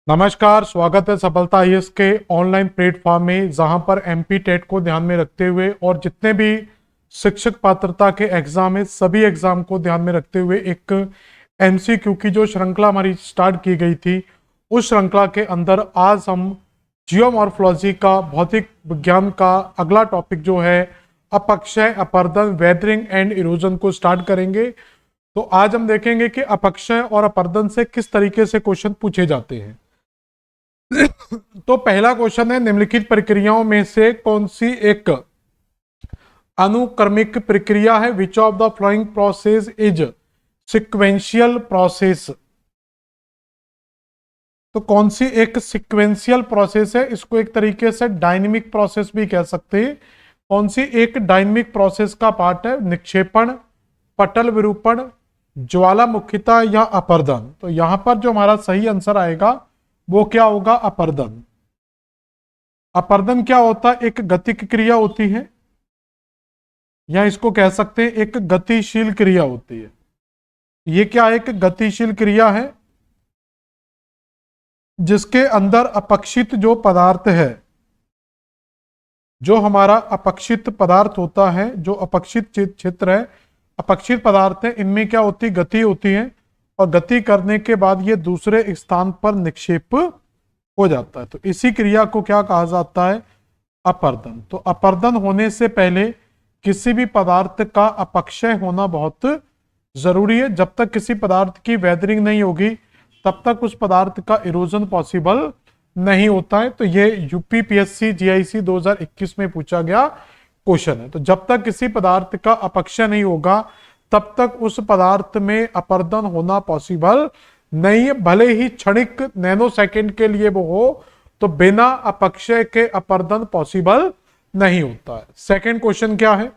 नमस्कार, स्वागत है सफलता आईएएस के ऑनलाइन प्लेटफॉर्म में, जहां पर एमपी टेट को ध्यान में रखते हुए और जितने भी शिक्षक पात्रता के एग्जाम है सभी एग्जाम को ध्यान में रखते हुए एक एमसीक्यू की जो श्रृंखला हमारी स्टार्ट की गई थी, उस श्रृंखला के अंदर आज हम जियोमॉर्फोलॉजी का, भौतिक विज्ञान का अगला टॉपिक जो है अपक्षय, अपर्दन, वेदरिंग एंड इरोजन को स्टार्ट करेंगे। तो आज हम देखेंगे कि अपक्षय और अपर्दन से किस तरीके से क्वेश्चन पूछे जाते हैं। तो पहला क्वेश्चन है, निम्नलिखित प्रक्रियाओं में से कौन सी एक अनुक्रमिक प्रक्रिया है? विच of the flowing process is sequential process? तो कौन सी एक सिक्वेंशियल प्रोसेस है? इसको एक तरीके से डायनेमिक प्रोसेस भी कह सकते हैं। कौन सी एक डायनेमिक प्रोसेस का पार्ट है? निक्षेपण, पटल विरूपण, ज्वालामुखिता या अपर्दन? तो यहां पर जो हमारा सही आंसर आएगा वो क्या होगा? अपर्दन। अपर्दन क्या होता है? एक गतिक क्रिया होती है, या इसको कह सकते हैं एक गतिशील क्रिया होती है। ये क्या है? एक गतिशील क्रिया है जिसके अंदर अपक्षित जो पदार्थ है, जो हमारा अपक्षित पदार्थ होता है, जो अपक्षित क्षेत्र है, अपक्षित पदार्थ है, इनमें क्या होती? गति होती है, और गति करने के बाद ये दूसरे स्थान पर निक्षेप हो जाता है। तो इसी क्रिया को क्या कहा जाता है? अपर्दन। तो अपर्दन होने से पहले किसी भी पदार्थ का अपक्षय होना बहुत जरूरी है। जब तक किसी पदार्थ की वेदरिंग नहीं होगी तब तक उस पदार्थ का इरोजन पॉसिबल नहीं होता है। तो ये यूपीपीएससी जीआईसी 2021 में पूछा गया क्वेश्चन है। तो जब तक किसी पदार्थ का अपक्षय नहीं होगा तब तक उस पदार्थ में अपर्दन होना पॉसिबल नहीं है, भले ही क्षणिक नैनो सेकेंड के लिए वो हो, तो बिना अपक्षय के अपर्दन पॉसिबल नहीं होता है। सेकंड क्वेश्चन क्या है?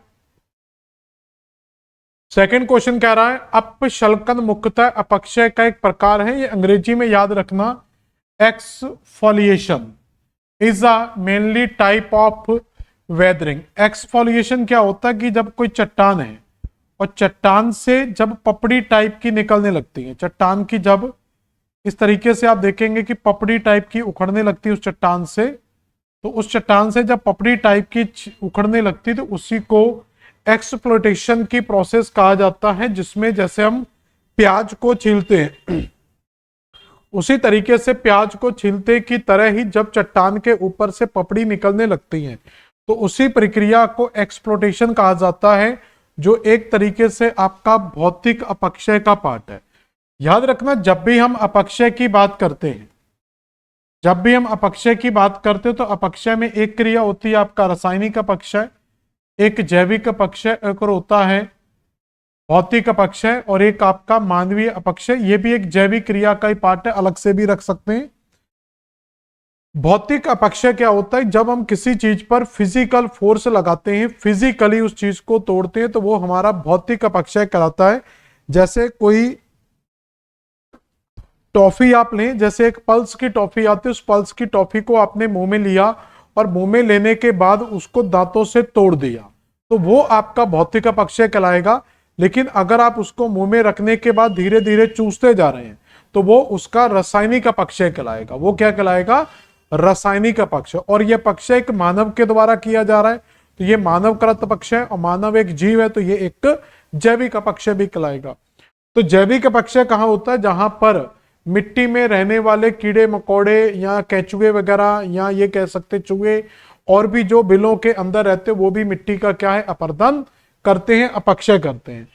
सेकंड क्वेश्चन कह रहा है अपशल्कन मुख्यतः अपक्षय का एक प्रकार है। ये अंग्रेजी में याद रखना, exfoliation is a mainly type of weathering. Exfoliation क्या होता है कि जब कोई चट्टान है और चट्टान से जब पपड़ी टाइप की निकलने लगती है, चट्टान की जब इस तरीके से आप देखेंगे कि पपड़ी टाइप की उखड़ने लगती है उस चट्टान से, तो उस चट्टान से जब पपड़ी टाइप की उखड़ने लगती है तो उसी को एक्सप्लोइटेशन की प्रोसेस कहा जाता है, जिसमें जैसे हम प्याज को छीलते हैं उसी तरीके से प्याज को छीलते की तरह ही जब चट्टान के ऊपर से पपड़ी निकलने लगती है तो उसी प्रक्रिया को एक्सप्लोइटेशन कहा जाता है, जो एक तरीके से आपका भौतिक अपक्षय का पार्ट है। याद रखना, जब भी हम अपक्षय की बात करते हैं, जब भी हम अपक्षय की बात करते हैं तो अपक्षय में एक क्रिया होती है आपका रासायनिक अपक्षय, एक जैविक अपक्षय, एक और होता है भौतिक अपक्षय, और एक आपका मानवीय अपक्षय। ये भी एक जैविक क्रिया का ही पार्ट है, अलग से भी रख सकते हैं। भौतिक अपक्षय क्या होता है? जब हम किसी चीज पर फिजिकल फोर्स लगाते हैं, फिजिकली उस चीज को तोड़ते हैं, तो वो हमारा भौतिक अपक्षय कहलाता है। जैसे कोई टॉफी आप लें, जैसे एक पल्स की टॉफी आती है, उस पल्स की टॉफी को आपने मुंह में लिया और मुंह में लेने के बाद उसको दांतों से तोड़ दिया, तो वो आपका भौतिक अपक्षय कहलाएगा। लेकिन अगर आप उसको मुंह में रखने के बाद धीरे धीरे चूसते जा रहे हैं तो वो उसका रासायनिक अपक्षय कहलाएगा। वो क्या कहलाएगा? रासायनिक अपक्षय। और यह अपक्षय एक मानव के द्वारा किया जा रहा है, तो ये मानव कृत अपक्षय, और मानव एक जीव है तो ये एक जैविक अपक्षय भी कहलाएगा। तो जैविक अपक्षय कहां होता है? जहां पर मिट्टी में रहने वाले कीड़े मकोड़े या केचुए वगैरह, या ये कह सकते चूहे, और भी जो बिलों के अंदर रहते हैं, वो भी मिट्टी का क्या है? अपर्दन करते हैं, अपक्षय करते हैं।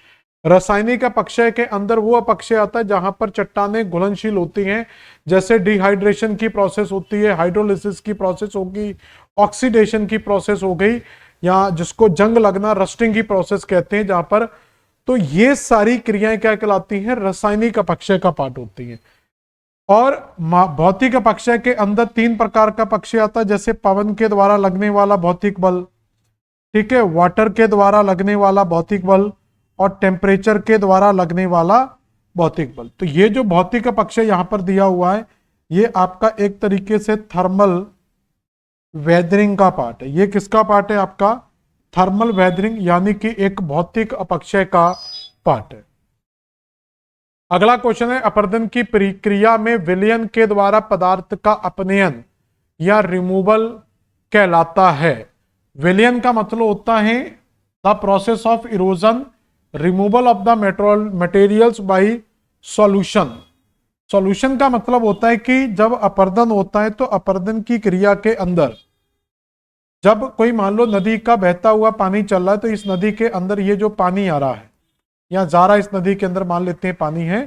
रासायनिक अपक्षय के अंदर वो अपक्षय आता है जहां पर चट्टानें घुलनशील होती हैं, जैसे डिहाइड्रेशन की प्रोसेस होती है, हाइड्रोलिसिस की प्रोसेस होगी, ऑक्सीडेशन की प्रोसेस हो गई, या जिसको जंग लगना, रस्टिंग की प्रोसेस कहते हैं, जहां पर तो ये सारी क्रियाएं क्या कहलाती हैं? रासायनिक अपक्षय का पार्ट होती हैं। और भौतिक अपक्षय के अंदर तीन प्रकार का अपक्षय आता है, जैसे पवन के द्वारा लगने वाला भौतिक बल, ठीक है, वाटर के द्वारा लगने वाला भौतिक बल, और टेम्परेचर के द्वारा लगने वाला भौतिक बल। तो ये जो भौतिक अपक्षय यहां पर दिया हुआ है, ये आपका एक तरीके से थर्मल वेदरिंग का पार्ट है। ये किसका पार्ट है? आपका थर्मल वेदरिंग, यानी कि एक भौतिक अपक्षय का पार्ट है। अगला क्वेश्चन है, अपरदन की प्रक्रिया में विलयन के द्वारा पदार्थ का अपनयन या रिमूवल कहलाता है। विलयन का मतलब होता है the process of erosion, removal of the materials by solution. Solution का मतलब होता है कि जब अपरदन होता है तो अपरदन की क्रिया के अंदर, जब कोई मान लो नदी का बहता हुआ पानी चल रहा है, तो इस नदी के अंदर ये जो पानी आ रहा है या जा रहा है, इस नदी के अंदर मान लेते हैं पानी है,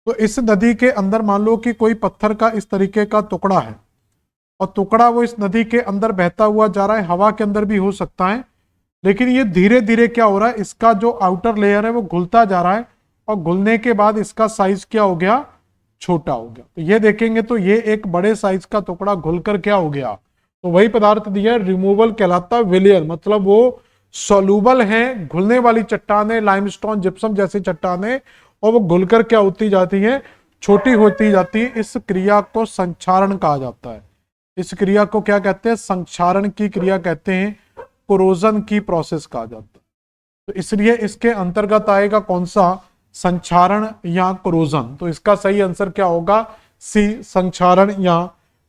तो इस नदी के अंदर मान लो कि कोई पत्थर का इस तरीके का टुकड़ा है और टुकड़ा वो इस नदी के अंदर बहता हुआ जा रहा है, हवा के अंदर भी हो सकता है, लेकिन ये धीरे धीरे क्या हो रहा है, इसका जो आउटर लेयर है वो घुलता जा रहा है और घुलने के बाद इसका साइज क्या हो गया, छोटा हो गया। तो ये देखेंगे तो ये एक बड़े साइज का टुकड़ा घुलकर क्या हो गया, तो वही पदार्थ दिया रिमूवल कहलाता है। विलियर मतलब वो सोल्यूबल है, घुलने वाली चट्टानें, लाइमस्टोन, जिप्सम जैसी चट्टानें, और वो घुलकर क्या होती जाती है, छोटी होती जाती है। इस क्रिया को संक्षारण कहा जाता है। इस क्रिया को क्या कहते हैं, संक्षारण की क्रिया कहते हैं, कोरोजन की प्रोसेस कहा जाता है। तो इसलिए इसके अंतर्गत आएगा कौन सा, संक्षारण या क्रोजन। तो इसका सही आंसर क्या होगा, सी, संक्षारण या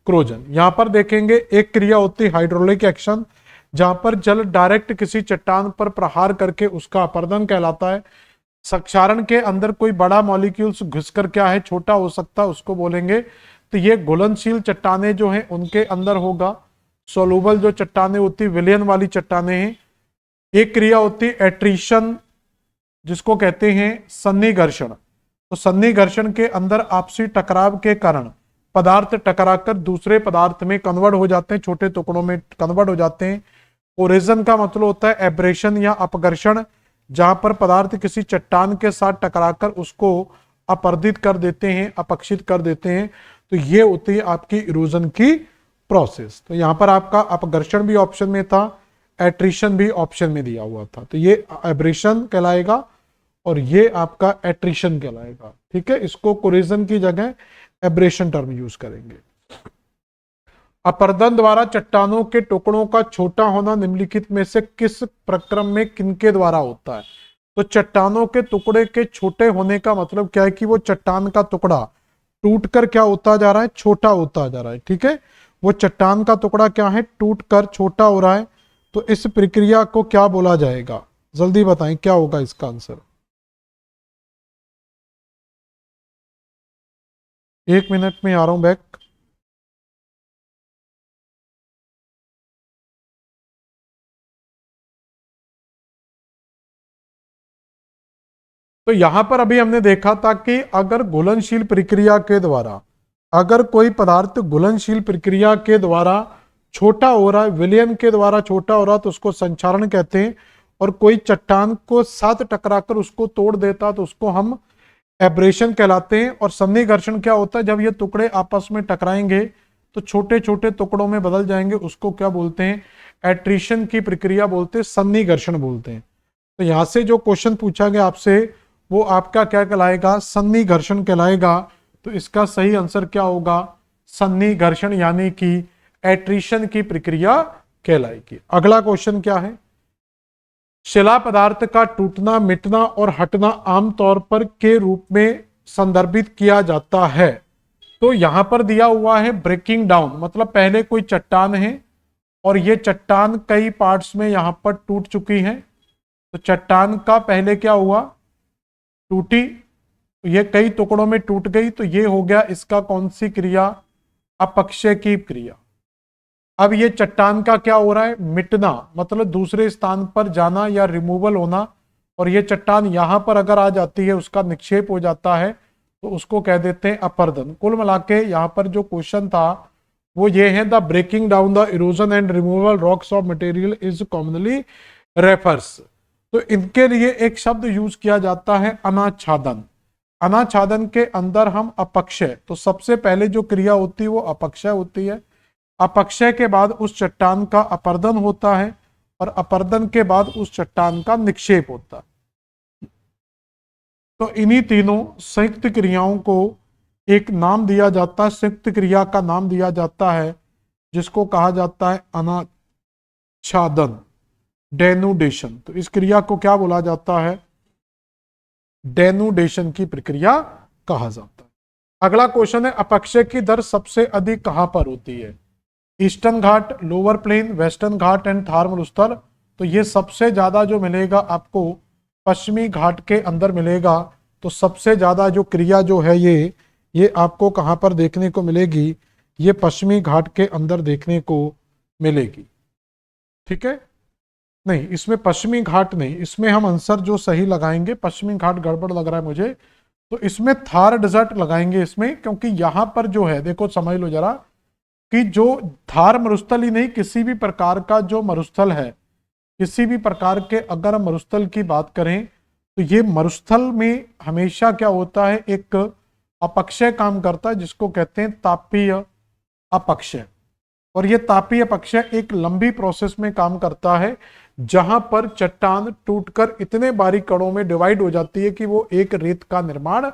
क्रोजन। यहां पर देखेंगे एक क्रिया होती है हाइड्रोलिक एक्शन, जहां पर जल डायरेक्ट किसी चट्टान पर प्रहार करके उसका अपरदन कहलाता है। संक्षारण के अंदर कोई बड़ा मॉलिक्यूल्स घुसकर क्या है, छोटा हो सकता है, उसको बोलेंगे। तो ये घुलनशील चट्टाने जो हैं उनके अंदर होगा। सोलूबल जो चट्टाने होती, विलयन वाली चट्टाने हैं। एक क्रिया होती एट्रीशन, जिसको कहते हैं सन्निघर्षण। तो सन्निघर्षण के अंदर आपसी टकराव के कारण पदार्थ टकराकर दूसरे पदार्थ में कन्वर्ट हो जाते हैं, छोटे टुकड़ों में कन्वर्ट हो जाते हैं। ओरेजन का मतलब होता है एब्रेशन या अपघर्षण, जहां पर पदार्थ किसी चट्टान के साथ टकराकर उसको अपर्दित कर देते हैं, अपक्षित कर देते हैं। तो ये होती है आपकी इरोजन की प्रोसेस। तो यहां पर आपका अपघर्षण भी ऑप्शन में था, एट्रिशन भी ऑप्शन में दिया हुआ था। तो ये एब्रेशन कहलाएगा और ये आपका एट्रिशन कहलाएगा। ठीक है, इसको कोरिजन की जगह एब्रेशन टर्म यूज करेंगे। अपरदन द्वारा चट्टानों के टुकड़ों का छोटा होना निम्नलिखित में से किस प्रक्रम में किनके द्वारा होता है। तो चट्टानों के टुकड़े के छोटे होने का मतलब क्या है कि वो चट्टान का टुकड़ा टूटकर क्या होता जा रहा है, छोटा होता जा रहा है। ठीक है, वो चट्टान का टुकड़ा क्या है, टूटकर छोटा हो रहा है। तो इस प्रक्रिया को क्या बोला जाएगा, जल्दी बताएं क्या होगा इसका आंसर। 1 मिनट में आ रहा हूं बैक। तो यहां पर अभी हमने देखा था कि अगर घुलनशील प्रक्रिया के द्वारा, अगर कोई पदार्थ घुलनशील प्रक्रिया के द्वारा छोटा हो रहा है, विलयन के द्वारा छोटा हो रहा है, तो उसको संक्षारण कहते हैं। और कोई चट्टान को साथ टकराकर उसको तोड़ देता तो उसको हम एब्रेशन कहलाते हैं। और सन्निघर्षण क्या होता है, जब ये टुकड़े आपस में टकराएंगे तो छोटे छोटे टुकड़ों में बदल जाएंगे, उसको क्या बोलते हैं, एट्रिशन की प्रक्रिया बोलते हैं, सन्निघर्षण बोलते हैं। तो यहां से जो क्वेश्चन पूछा गया आपसे वो आपका क्या कहलाएगा, सन्निघर्षण कहलाएगा। तो इसका सही आंसर क्या होगा, सन्निघर्षण यानी कि एट्रिशन की प्रक्रिया कहलाएगी। अगला क्वेश्चन क्या है, शिला पदार्थ का टूटना, मिटना और हटना आमतौर पर के रूप में संदर्भित किया जाता है। तो यहां पर दिया हुआ है ब्रेकिंग डाउन, मतलब पहले कोई चट्टान है और ये चट्टान कई पार्ट्स में यहां पर टूट चुकी है। तो चट्टान का पहले क्या हुआ, टूटी, तो ये कई टुकड़ों में टूट गई। तो ये हो गया इसका कौन सी क्रिया, अपक्षय की क्रिया। अब ये चट्टान का क्या हो रहा है, मिटना, मतलब दूसरे स्थान पर जाना या रिमूवल होना। और ये चट्टान यहां पर अगर आ जाती है, उसका निक्षेप हो जाता है, तो उसको कह देते हैं अपरदन। कुल मिला के यहां पर जो क्वेश्चन था वो ये है, the breaking down the erosion and removal rocks of material is commonly refers. तो इनके लिए एक शब्द यूज किया जाता है अनाच्छादन। अनाच्छादन के अंदर हम अपक्षय, तो सबसे पहले जो क्रिया होती है वो अपक्षय होती है। अपक्षय के बाद उस चट्टान का अपरदन होता है और अपरदन के बाद उस चट्टान का निक्षेप होता है। तो इन्हीं तीनों संयुक्त क्रियाओं को एक नाम दिया जाता है, संयुक्त क्रिया का नाम दिया जाता है, जिसको कहा जाता है अनाच्छादन, डेनुडेशन। तो इस क्रिया को क्या बोला जाता है, डेनुडेशन की प्रक्रिया कहा जाता है। अगला क्वेश्चन है, अपक्षय की दर सबसे अधिक कहां पर होती है? Eastern Ghat, lower plain, Western Ghat and Thar मरुस्थल। तो ये सबसे ज्यादा जो मिलेगा आपको पश्चिमी घाट के अंदर मिलेगा। तो सबसे ज्यादा जो क्रिया जो है ये आपको कहां पर देखने को मिलेगी? ये पश्चिमी घाट के अंदर देखने को मिलेगी। ठीक है, नहीं इसमें पश्चिमी घाट नहीं, इसमें हम आंसर जो सही लगाएंगे, पश्चिमी घाट गड़बड़ लग रहा है मुझे, तो इसमें थार डेजर्ट लगाएंगे इसमें, क्योंकि यहां पर जो है देखो समझ लो जरा कि जो थार मरुस्थल ही नहीं, किसी भी प्रकार का जो मरुस्थल है, किसी भी प्रकार के अगर हम मरुस्थल की बात करें तो ये मरुस्थल में हमेशा क्या होता है, एक अपक्षय काम करता है जिसको कहते हैं तापीय अपक्षय। और ये तापीय अपक्षय एक लंबी प्रोसेस में काम करता है जहां पर चट्टान टूटकर इतने बारीक कणों में डिवाइड हो जाती है कि वो एक रेत का निर्माण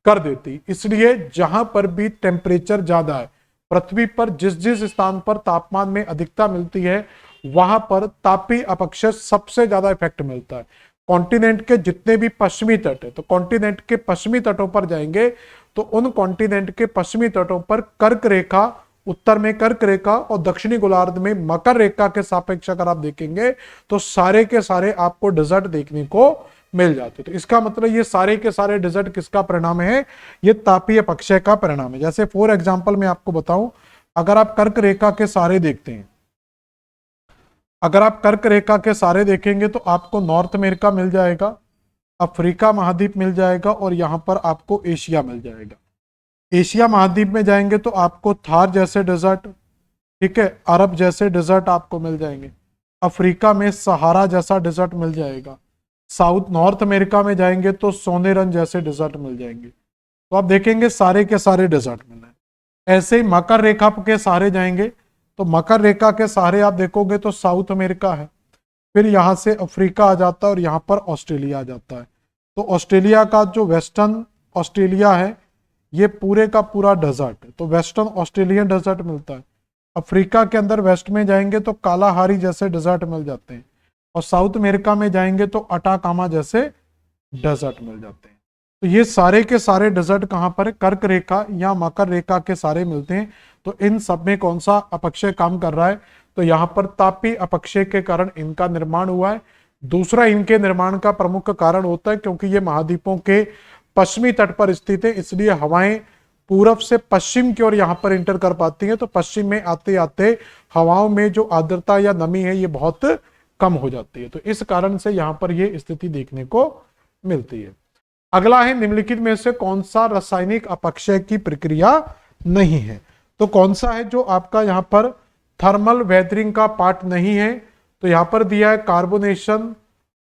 कर देती। इसलिए जहां पर भी टेम्परेचर ज्यादा है पृथ्वी पर, जिस जिस स्थान पर तापमान में अधिकता मिलती है वहां पर तापीय अपक्षय सबसे ज्यादा इफेक्ट मिलता है। कॉन्टिनेंट के जितने भी पश्चिमी तट है, तो कॉन्टिनेंट के पश्चिमी तटों पर जाएंगे तो उन कॉन्टिनेंट के पश्चिमी तटों पर कर्क रेखा, उत्तर में कर्क रेखा और दक्षिणी गोलार्ध में मकर रेखा के सापेक्ष अगर आप देखेंगे तो सारे के सारे आपको डेजर्ट देखने को मिल जाते। तो इसका मतलब ये सारे के सारे डेजर्ट किसका परिणाम है? ये तापीय अपक्षय का परिणाम है। जैसे फॉर एग्जांपल मैं आपको बताऊं, अगर आप कर्क रेखा के सारे देखते हैं, अगर आप कर्क रेखा के सारे देखेंगे तो आपको नॉर्थ अमेरिका मिल जाएगा, अफ्रीका महाद्वीप मिल जाएगा और यहां पर आपको एशिया मिल जाएगा। एशिया महाद्वीप में जाएंगे तो आपको थार जैसे डेजर्ट, ठीक है, अरब जैसे डेजर्ट आपको मिल जाएंगे। अफ्रीका में सहारा जैसा डेजर्ट मिल जाएगा। साउथ नॉर्थ अमेरिका में जाएंगे तो सोनेरन जैसे डेजर्ट मिल जाएंगे। तो आप देखेंगे सारे के सारे डेजर्ट मिल रहे हैं। ऐसे ही मकर रेखा के सहारे जाएंगे तो मकर रेखा के सहारे आप देखोगे तो साउथ अमेरिका है, फिर यहां से अफ्रीका आ जाता है और यहां पर ऑस्ट्रेलिया आ जाता है। तो ऑस्ट्रेलिया का जो वेस्टर्न ऑस्ट्रेलिया है ये पूरे का पूरा डेजर्ट है, तो वेस्टर्न ऑस्ट्रेलियन डेजर्ट मिलता है। अफ्रीका के अंदर वेस्ट में जाएंगे तो कालाहारी जैसे डेजर्ट मिल जाते हैं और साउथ अमेरिका में जाएंगे तो अटाकामा जैसे डेजर्ट मिल जाते हैं। तो ये सारे के सारे डेजर्ट कहां पर है? कर्क रेखा या मकर रेखा के सारे मिलते हैं। तो इन सब में कौन सा अपक्षय काम कर रहा है? तो यहां पर तापीय अपक्षय के कारण इनका निर्माण हुआ है। दूसरा इनके निर्माण का प्रमुख कारण होता है क्योंकि ये महाद्वीपों के पश्चिमी तट पर स्थित है, इसलिए हवाएं पूरब से पश्चिम की ओर यहां पर इंटर कर पाती हैं। तो पश्चिम में आते आते हवाओं में जो आर्द्रता या नमी है ये बहुत कम हो जाती है। तो इस कारण से यहां पर ये स्थिति देखने को मिलती है। अगला है, निम्नलिखित में से कौन सा रासायनिक अपक्षय की प्रक्रिया नहीं है? तो कौन सा है जो आपका यहां पर थर्मल वेदरिंग का पार्ट नहीं है? तो यहां पर दिया है कार्बोनेशन,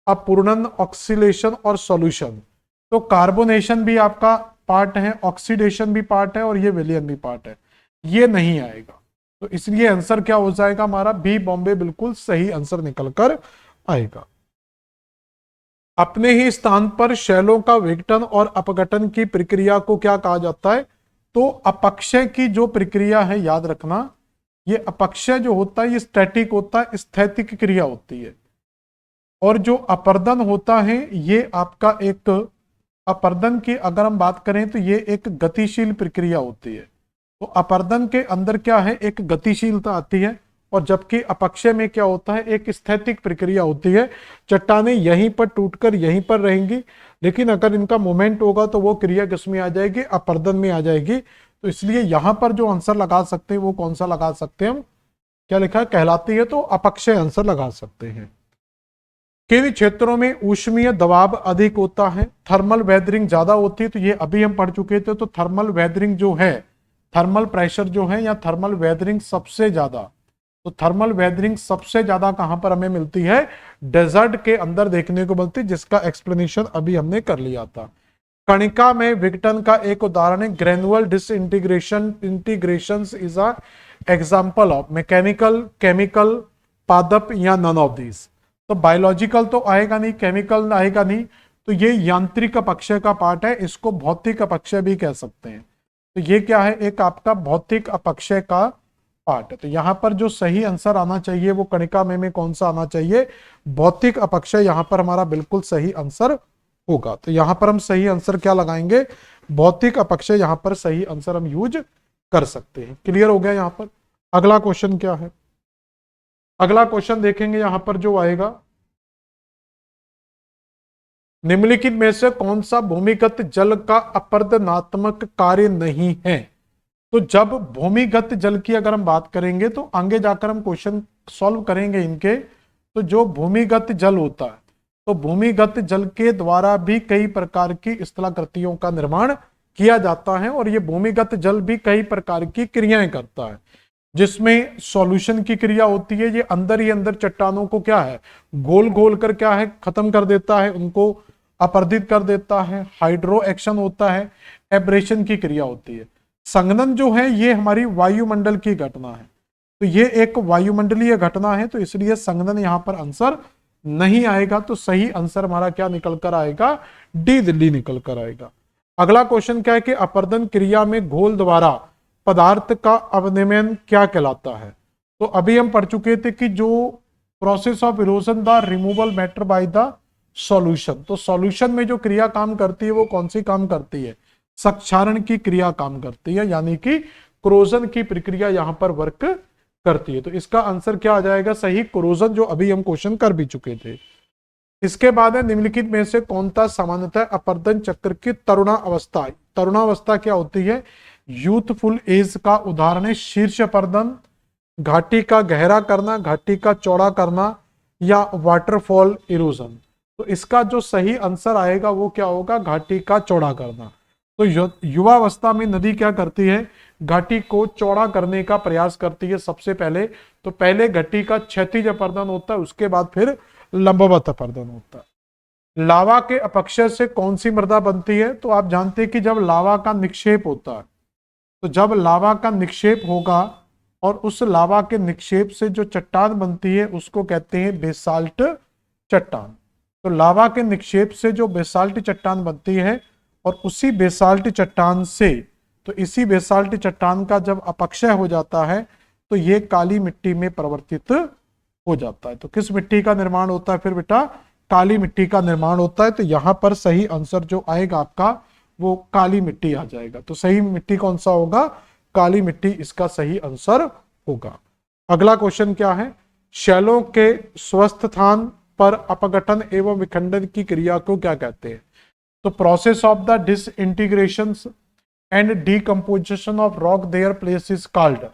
अपूर्णन, ऑक्सीडेशन और सॉल्यूशन। तो कार्बोनेशन भी आपका पार्ट है, ऑक्सीडेशन भी पार्ट है और ये विलयन भी पार्ट है, ये नहीं आएगा। तो इसलिए आंसर क्या हो जाएगा हमारा? बी बॉम्बे बिल्कुल सही आंसर निकल कर आएगा। अपने ही स्थान पर शैलों का विघटन और अपघटन की प्रक्रिया को क्या कहा जाता है? तो अपक्षय की जो प्रक्रिया है याद रखना, ये अपक्षय जो होता है ये स्टैटिक होता है, स्थैतिक क्रिया होती है। और जो अपर्दन होता है ये आपका एक, अपर्दन की अगर हम बात करें तो ये एक गतिशील प्रक्रिया होती है। तो अपर्दन के अंदर क्या है? एक गतिशीलता आती है और जबकि अपक्षय में क्या होता है? एक स्थैतिक प्रक्रिया होती है। चट्टानें यहीं पर टूटकर यहीं पर रहेंगी, लेकिन अगर इनका मूवमेंट होगा तो वो क्रिया किसमें आ जाएगी? अपर्दन में आ जाएगी। तो इसलिए यहां पर जो आंसर लगा सकते हैं वो कौन सा लगा सकते हैं हम? क्या लिखा है? कहलाती है, तो अपक्षय आंसर लगा सकते हैं। किन क्षेत्रों में ऊष्मीय दबाव अधिक होता है? थर्मल वेदरिंग ज्यादा होती है, तो ये अभी हम पढ़ चुके थे। तो थर्मल वेदरिंग जो है, थर्मल प्रेशर जो है या थर्मल वेदरिंग सबसे ज्यादा, तो थर्मल वेदरिंग सबसे ज्यादा कहां पर हमें मिलती है? डेजर्ट के अंदर देखने को मिलती है, जिसका एक्सप्लेनेशन अभी हमने कर लिया था। कणिका में विघटन का एक उदाहरण है granule disintegration. Integration is a example of mechanical, chemical, पादप या नन ऑफ दीज। तो बायोलॉजिकल तो आएगा नहीं, केमिकल आएगा नहीं, तो ये यांत्रिक अपक्षय का पार्ट है, इसको भौतिक अपक्षय भी कह सकते हैं। तो ये क्या है? एक आपका भौतिक अपक्षय का पार्ट है। तो यहां पर जो सही आंसर आना चाहिए वो कणिका में कौन सा आना चाहिए? भौतिक अपक्षय यहां पर हमारा बिल्कुल सही आंसर होगा। तो यहां पर हम सही आंसर क्या लगाएंगे, भौतिक अपक्षय, यहां पर सही आंसर हम यूज कर सकते हैं। क्लियर हो गया यहां पर। अगला क्वेश्चन क्या है, अगला क्वेश्चन देखेंगे यहां पर जो आएगा, निम्नलिखित में से कौन सा भूमिगत जल का अपरदनात्मक कार्य नहीं है। तो जब भूमिगत जल की अगर हम बात करेंगे तो आगे जाकर हम क्वेश्चन सॉल्व करेंगे इनके। तो जो भूमिगत जल होता है, तो भूमिगत जल के द्वारा भी कई प्रकार की स्थलाकृतियों का निर्माण किया जाता है, और ये भूमिगत जल भी कई प्रकार की क्रियाएं करता है, जिसमें सॉल्यूशन की क्रिया होती है। ये अंदर ही अंदर चट्टानों को क्या है, गोल गोल कर क्या है, खत्म कर देता है, उनको अपरदित कर देता है। हाइड्रो एक्शन होता है, एब्रेशन की क्रिया होती है। संघनन जो है ये हमारी वायुमंडल की घटना है, तो ये एक वायुमंडलीय घटना है, तो इसलिए संघनन यहां पर आंसर नहीं आएगा। तो सही आंसर हमारा क्या निकल कर आएगा, डी दिल्ली निकल कर आएगा। अगला क्वेश्चन क्या है कि अपरदन क्रिया में घोल द्वारा पदार्थ का अवनिर्मयन क्या कहलाता है। तो अभी हम पढ़ चुके थे कि जो process of erosion the removal matter by the solution, तो सॉल्यूशन में जो क्रिया काम करती है वो कौन सी काम करती है, क्षारण की क्रिया काम करती है, यानी कि क्रोजन की प्रक्रिया यहां पर वर्क करती है। तो इसका आंसर क्या आ जाएगा, सही क्रोजन, जो अभी हम क्वेश्चन कर भी चुके थे। इसके बाद है निम्नलिखित में से कौन सा सामान्यतः अपरदन चक्र की तरुणावस्था। तरुणावस्था क्या होती है, यूथफुल एज का उदाहरण है शीर्ष अपरदन, घाटी का गहरा करना, घाटी का चौड़ा करना, या वाटरफॉल इरोजन। तो इसका जो सही आंसर आएगा वो क्या होगा, घाटी का चौड़ा करना। तो युवावस्था में नदी क्या करती है, घाटी को चौड़ा करने का प्रयास करती है सबसे पहले। तो पहले घाटी का क्षैतिज अपरदन होता है, उसके बाद फिर लंबवत अपरदन होता है। लावा के अपक्षय से कौन सी मृदा बनती है। तो आप जानते हैं कि जब लावा का निक्षेप होता है, तो जब लावा का निक्षेप होगा और उस लावा के निक्षेप से जो चट्टान बनती है उसको कहते हैं बेसाल्ट चट्टान। तो लावा के निक्षेप से जो बेसाल्ट चट्टान बनती है, और उसी बेसाल्ट चट्टान से, तो इसी बेसाल्ट चट्टान का जब अपक्षय हो जाता है तो ये काली मिट्टी में परिवर्तित हो जाता है। तो किस मिट्टी का निर्माण होता है फिर बेटा, काली मिट्टी का निर्माण होता है। तो यहां पर सही आंसर जो आएगा आपका वो काली मिट्टी आ जाएगा। तो सही मिट्टी कौन सा होगा, काली मिट्टी इसका सही आंसर होगा। अगला क्वेश्चन क्या है, शैलों के स्वस्थ स्थान पर अपघटन एवं विखंडन की क्रिया को क्या कहते हैं। तो process of the disintegration and decomposition of rock there place is called.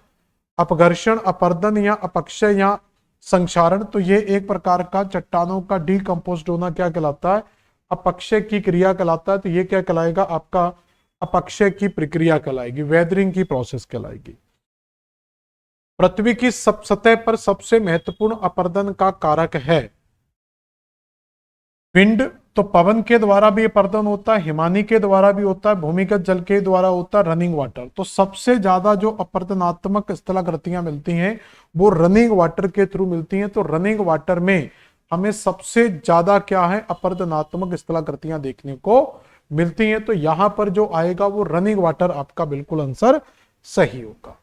अपघर्षण, अपरदन या अपक्षय या संक्षारण, तो ये एक प्रकार का चट्टानों का डीकंपोज होना क्या कहलाता है, अपक्षय की क्रिया कहलाता है। तो ये क्या कहलाएगा आपका, अपक्षय की प्रक्रिया कहलाएगी, वेदरिंग की प्रोसेस कहलाएगी। पृथ्वी की सतह पर सबसे महत्वपूर्ण अपरदन का कारक है विंड। तो पवन के द्वारा भी अपरदन होता है, हिमानी के द्वारा भी होता है, भूमिगत जल के द्वारा होता है, रनिंग वाटर। तो सबसे ज्यादा जो अपरदनात्मक स्थलाकृतियां मिलती हैं वो रनिंग वाटर के थ्रू मिलती हैं। तो रनिंग वाटर में हमें सबसे ज्यादा क्या है, अपरदनात्मक स्थलाकृतियां देखने को मिलती हैं। तो यहां पर जो आएगा वो रनिंग वाटर आपका बिल्कुल आंसर सही होगा।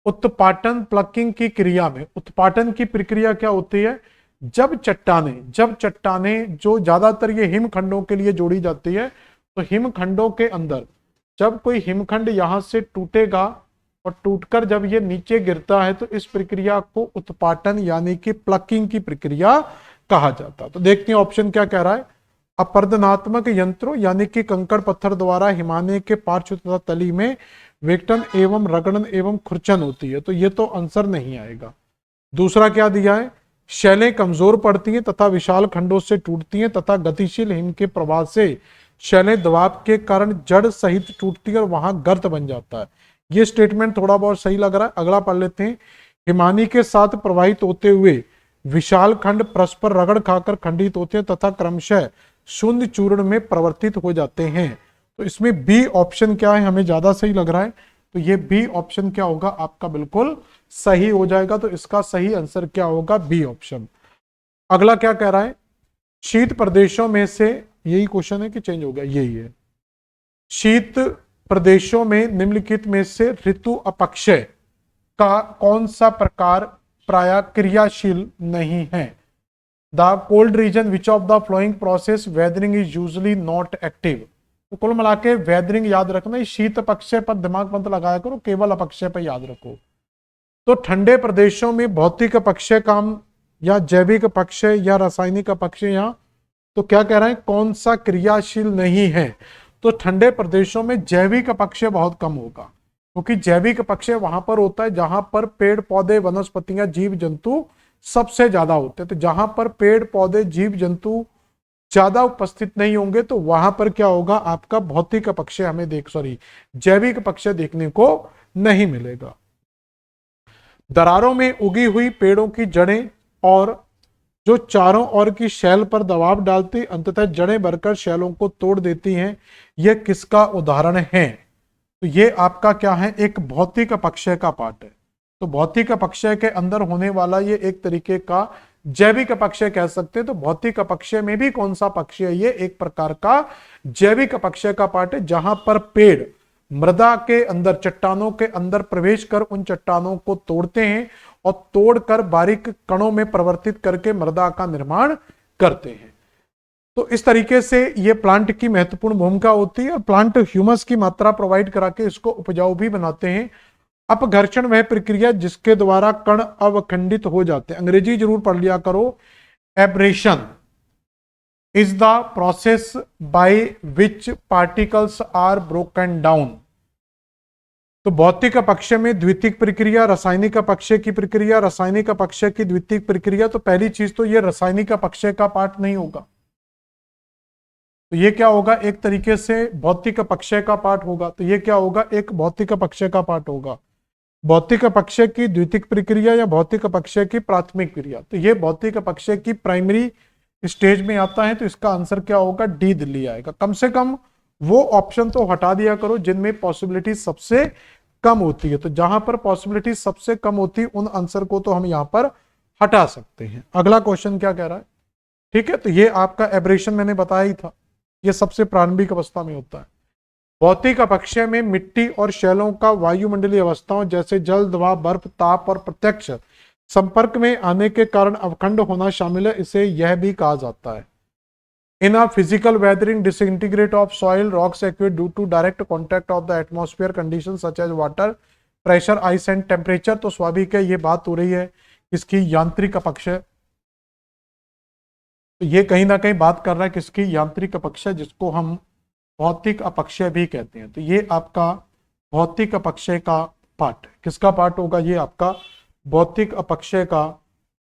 उत्पाटन, प्लकिंग की क्रिया में उत्पाटन की प्रक्रिया क्या होती है, जब चट्टाने जो ज्यादातर ये हिमखंडों के लिए जोड़ी जाती है, तो हिमखंडों के अंदर जब कोई हिमखंड यहां से टूटेगा और टूटकर जब ये नीचे गिरता है, तो इस प्रक्रिया को उत्पाटन यानी कि प्लकिंग की प्रक्रिया कहा जाता है। तो देखते हैं ऑप्शन क्या कह रहा है, अपरदनात्मक यंत्रों यानी कि कंकड़ पत्थर द्वारा हिमालय के पार्श्व तथा तली में विघटन एवं रगड़न एवं खुरचन होती है। तो ये तो आंसर नहीं आएगा। दूसरा क्या दिया है, शैलें कमजोर पड़ती हैं तथा विशाल खंडों से टूटती हैं तथा गतिशील हिम के प्रभाव से शैलें दबाव के कारण जड़ सहित टूटती है और वहां गर्त बन जाता है। ये स्टेटमेंट थोड़ा बहुत सही लग रहा है। अगला पढ़ लेते हैं, हिमानी के साथ प्रवाहित होते हुए विशाल खंड परस्पर रगड़ खाकर खंडित होते हैं तथा क्रमशः शून्य चूर्ण में परिवर्तित हो जाते हैं। तो इसमें बी ऑप्शन क्या है, हमें ज्यादा सही लग रहा है। तो ये बी ऑप्शन क्या होगा आपका बिल्कुल सही हो जाएगा। तो इसका सही आंसर क्या होगा, बी ऑप्शन। अगला क्या कह रहा है, शीत प्रदेशों में से, यही क्वेश्चन है कि चेंज हो गया, यही है, शीत प्रदेशों में निम्नलिखित में से ऋतु अपक्षय का कौन सा प्रकार प्राय क्रियाशील नहीं है। The cold region which of the flowing process weathering is usually not active. तो कुल मिला के वेदरिंग याद रखना, इस शीत पक्षय पर दिमाग मत लगाया करो, केवल अपक्षय पर याद रखो। तो ठंडे प्रदेशों में भौतिक अपक्षय काम या जैविक अपक्षय या रासायनिक अपक्षय, या तो क्या कह रहे हैं, कौन सा क्रियाशील नहीं है। तो ठंडे प्रदेशों में जैविक अपक्षय बहुत कम होगा, क्योंकि जैविक अपक्षय वहां पर होता है जहां पर पेड़ पौधे वनस्पतियां जीव जंतु सबसे ज्यादा होते हैं। तो जहां पर पेड़ पौधे जीव जंतु ज्यादा उपस्थित नहीं होंगे तो वहां पर क्या होगा, आपका भौतिक अपक्षय हमें जैविक अपक्षय देखने को नहीं मिलेगा। दरारों में उगी हुई पेड़ों की जड़ें और जो चारों ओर की शैल पर दबाव डालती अंततः जड़ें भरकर शैलों को तोड़ देती हैं, यह किसका उदाहरण है। तो ये आपका क्या है, एक भौतिक अपक्षय का पार्ट है। तो भौतिक अपक्षय के अंदर होने वाला ये एक तरीके का जैविक अपक्षय कह सकते हैं। तो भौतिक अपक्षय में भी कौन सा अपक्षय है, ये एक प्रकार का जैविक अपक्षय का पार्ट है, जहां पर पेड़ मृदा के अंदर, चट्टानों के अंदर प्रवेश कर उन चट्टानों को तोड़ते हैं और तोड़कर बारीक कणों में परिवर्तित करके मृदा का निर्माण करते हैं। तो इस तरीके से ये प्लांट की महत्वपूर्ण भूमिका होती है और प्लांट ह्यूमस की मात्रा प्रोवाइड करा के इसको उपजाऊ भी बनाते हैं। अपघर्षण वह प्रक्रिया जिसके द्वारा कण अवखंडित हो जाते हैं, अंग्रेजी जरूर पढ़ लिया करो। Abrasion is the process by which particles are broken down। तो भौतिक अपक्षय में द्वितीयक प्रक्रिया, रासायनिक अपक्षय की प्रक्रिया, रासायनिक अपक्षय की द्वितीयक प्रक्रिया। तो पहली चीज तो ये रासायनिक अपक्षय का पार्ट नहीं होगा, तो ये क्या होगा, एक तरीके से भौतिक अपक्षय का पार्ट होगा। तो ये क्या होगा, एक भौतिक अपक्षय का पार्ट होगा। भौतिक अपक्षय की द्वितीयक प्रक्रिया या भौतिक अपक्षय की प्राथमिक क्रिया। तो ये भौतिक अपक्षय की प्राइमरी स्टेज में आता है। तो इसका आंसर क्या होगा, डी दिल्ली आएगा। कम से कम वो ऑप्शन तो हटा दिया करो जिनमें पॉसिबिलिटी सबसे कम होती है। तो जहां पर पॉसिबिलिटी सबसे कम होती है उन आंसर को तो हम यहां पर हटा सकते हैं। अगला क्वेश्चन क्या कह रहा है, ठीक है। तो ये आपका एब्रेशन मैंने बताया ही था, ये सबसे प्रारंभिक अवस्था में होता है। भौतिक अपक्षय में मिट्टी और शैलों का वायुमंडलीय अवस्थाओं जैसे जल, दबाव, बर्फ, ताप और प्रत्यक्ष संपर्क में आने के कारण अवखंड होना शामिल है। इसे यह भी कहा जाता है in a physical weathering disintegrate of soil rocks acquired due to direct contact of the atmosphere condition such as water pressure, ice and temperature. तो स्वाभाविक है ये बात हो रही है इसकी यांत्रिक अपक्षय। तो ये कहीं ना कहीं बात कर रहा है किसकी, यांत्रिक अपक्षय, जिसको हम भौतिक अपक्षय भी कहते हैं। तो ये आपका भौतिक अपक्षय का पार्ट, किसका पार्ट होगा, ये आपका भौतिक अपक्षय का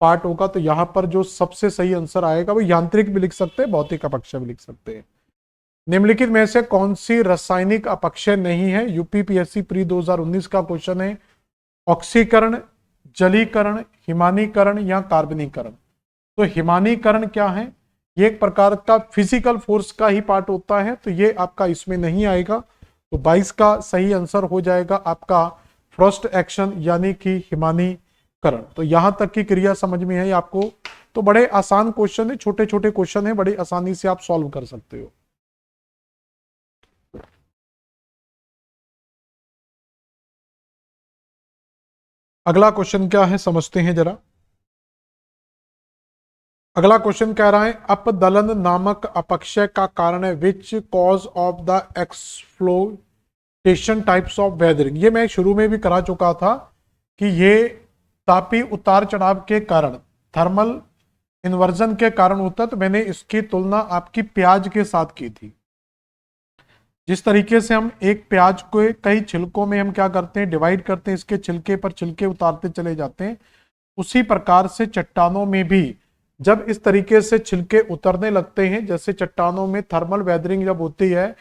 पार्ट होगा। तो यहां पर जो सबसे सही आंसर आएगा वो यांत्रिक भी लिख सकते हैं, भौतिक अपक्षय भी लिख सकते हैं। निम्नलिखित में से कौन सी रासायनिक अपक्षय नहीं है, यूपीपीएससी प्री 2019 का क्वेश्चन है। ऑक्सीकरण, जलीकरण, हिमानीकरण या कार्बनीकरण। तो हिमानीकरण क्या है, ये एक प्रकार का फिजिकल फोर्स का ही पार्ट होता है, तो ये आपका इसमें नहीं आएगा। तो 22 का सही आंसर हो जाएगा आपका फ्रॉस्ट एक्शन यानी कि हिमानीकरण। तो यहां तक की क्रिया समझ में है आपको। तो बड़े आसान क्वेश्चन है, छोटे छोटे क्वेश्चन है, बड़ी आसानी से आप सॉल्व कर सकते हो। अगला क्वेश्चन क्या है समझते हैं जरा। अगला क्वेश्चन कह रहा है अपदलन नामक अपक्षय का कारण है which cause of the exfoliation types of weathering. ये मैं शुरू में भी करा चुका था कि ये तापी उतार चढ़ाव के कारण, थर्मल इन्वर्जन के कारण होता है। तो मैंने इसकी तुलना आपकी प्याज के साथ की थी। जिस तरीके से हम एक प्याज को कई छिलकों में हम क्या करते हैं, डिवाइड करते हैं, इसके छिलके पर छिलके उतारते चले जाते हैं, उसी प्रकार से चट्टानों में भी जब इस तरीके से छिलके उतरने लगते हैं, जैसे चट्टानों में थर्मल वेदरिंग जब होती है,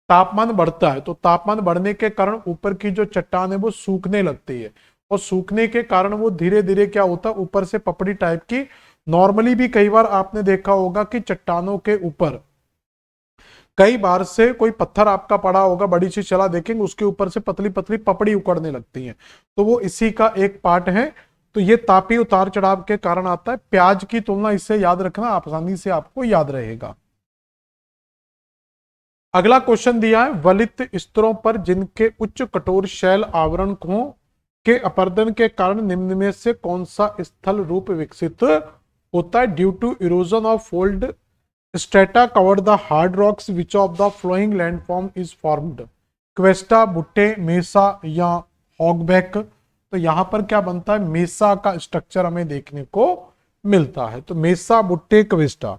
तापमान बढ़ता है, तो तापमान बढ़ने के कारण ऊपर की जो चट्टान है वो सूखने लगती है, और सूखने के कारण वो धीरे धीरे क्या होता है, ऊपर से पपड़ी टाइप की। नॉर्मली भी कई बार आपने देखा होगा कि चट्टानों के ऊपर कई बार से कोई पत्थर आपका पड़ा होगा, बड़ी सी चला देखेंगे, उसके ऊपर से पतली पतली पपड़ी उकड़ने लगती है, तो वो इसी का एक पार्ट है। तो ये तापी उतार चढ़ाव के कारण आता है। प्याज की तुलना इससे याद रखना, आसानी से आपको याद रहेगा। अगला क्वेश्चन दिया है वलित स्तरों पर जिनके उच्च कठोर शैल आवरण के अपर्दन के कारण निम्न में से कौन सा स्थल रूप विकसित होता है due to erosion of fold strata covered the hard rocks which of the following landform is formed, cuesta, butte, mesa या हॉगबैक। तो यहां पर क्या बनता है, मेसा का स्ट्रक्चर हमें देखने को मिलता है। तो मेसा, बुट्टे, क्वेस्टा।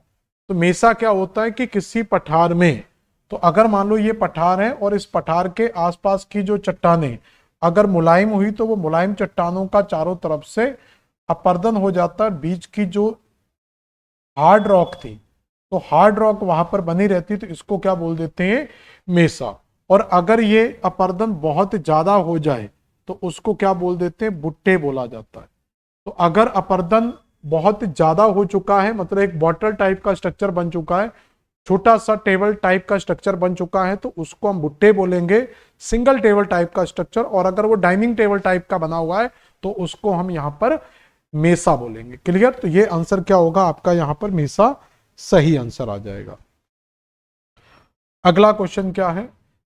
तो मेसा क्या होता है कि किसी पठार में, तो अगर मान लो ये पठार है और इस पठार के आसपास की जो चट्टानें अगर मुलायम हुई तो वो मुलायम चट्टानों का चारों तरफ से अपर्दन हो जाता है, बीच की जो हार्ड रॉक थी तो हार्ड रॉक वहां पर बनी रहती, तो इसको क्या बोल देते हैं, मेसा। और अगर ये अपर्दन बहुत ज्यादा हो जाए तो उसको क्या बोल देते हैं, बुट्टे बोला जाता है। तो अगर अपर्दन बहुत ज्यादा हो चुका है, मतलब एक बॉटल टाइप का स्ट्रक्चर बन चुका है, छोटा सा टेबल टाइप का स्ट्रक्चर बन चुका है, तो उसको हम बुट्टे बोलेंगे, सिंगल टेबल टाइप का स्ट्रक्चर। और अगर वो डाइनिंग टेबल टाइप का बना हुआ है तो उसको हम यहां पर मेसा बोलेंगे। क्लियर? तो ये आंसर क्या होगा आपका, यहां पर मेसा सही आंसर आ जाएगा। अगला क्वेश्चन क्या है,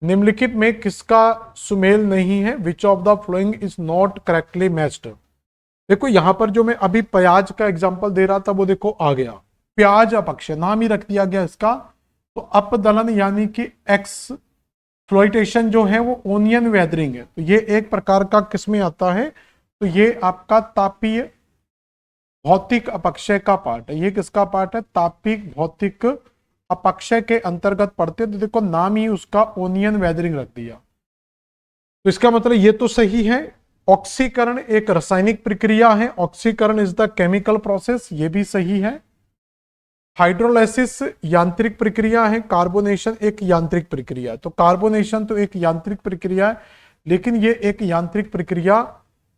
निम्नलिखित में किसका सुमेल नहीं है, विच of the following is not correctly matched. देखो यहां पर जो मैं अभी प्याज का एग्जांपल दे रहा था वो देखो आ गया, प्याज अपक्षय नाम ही रख दिया गया इसका। तो अपदलन यानी कि एक्सप्लॉइटेशन जो है वो ओनियन वेदरिंग है, तो ये एक प्रकार का किसमें आता है, तो ये आपका तापीय भौतिक अपक्षय का पार्ट है। ये किसका पार्ट है, तापिक भौतिक अपक्षय के अंतर्गत पड़ते। तो देखो नाम ही उसका ओनियन वेदरिंग रख दिया, तो इसका मतलब ये तो सही है। ऑक्सीकरण एक रासायनिक प्रक्रिया है, ऑक्सीकरण इज द केमिकल प्रोसेस, ये भी सही है। हाइड्रोलाइसिस यांत्रिक प्रक्रिया है, कार्बोनेशन एक यांत्रिक प्रक्रिया है। तो कार्बोनेशन तो एक यांत्रिक प्रक्रिया है, लेकिन ये एक यांत्रिक प्रक्रिया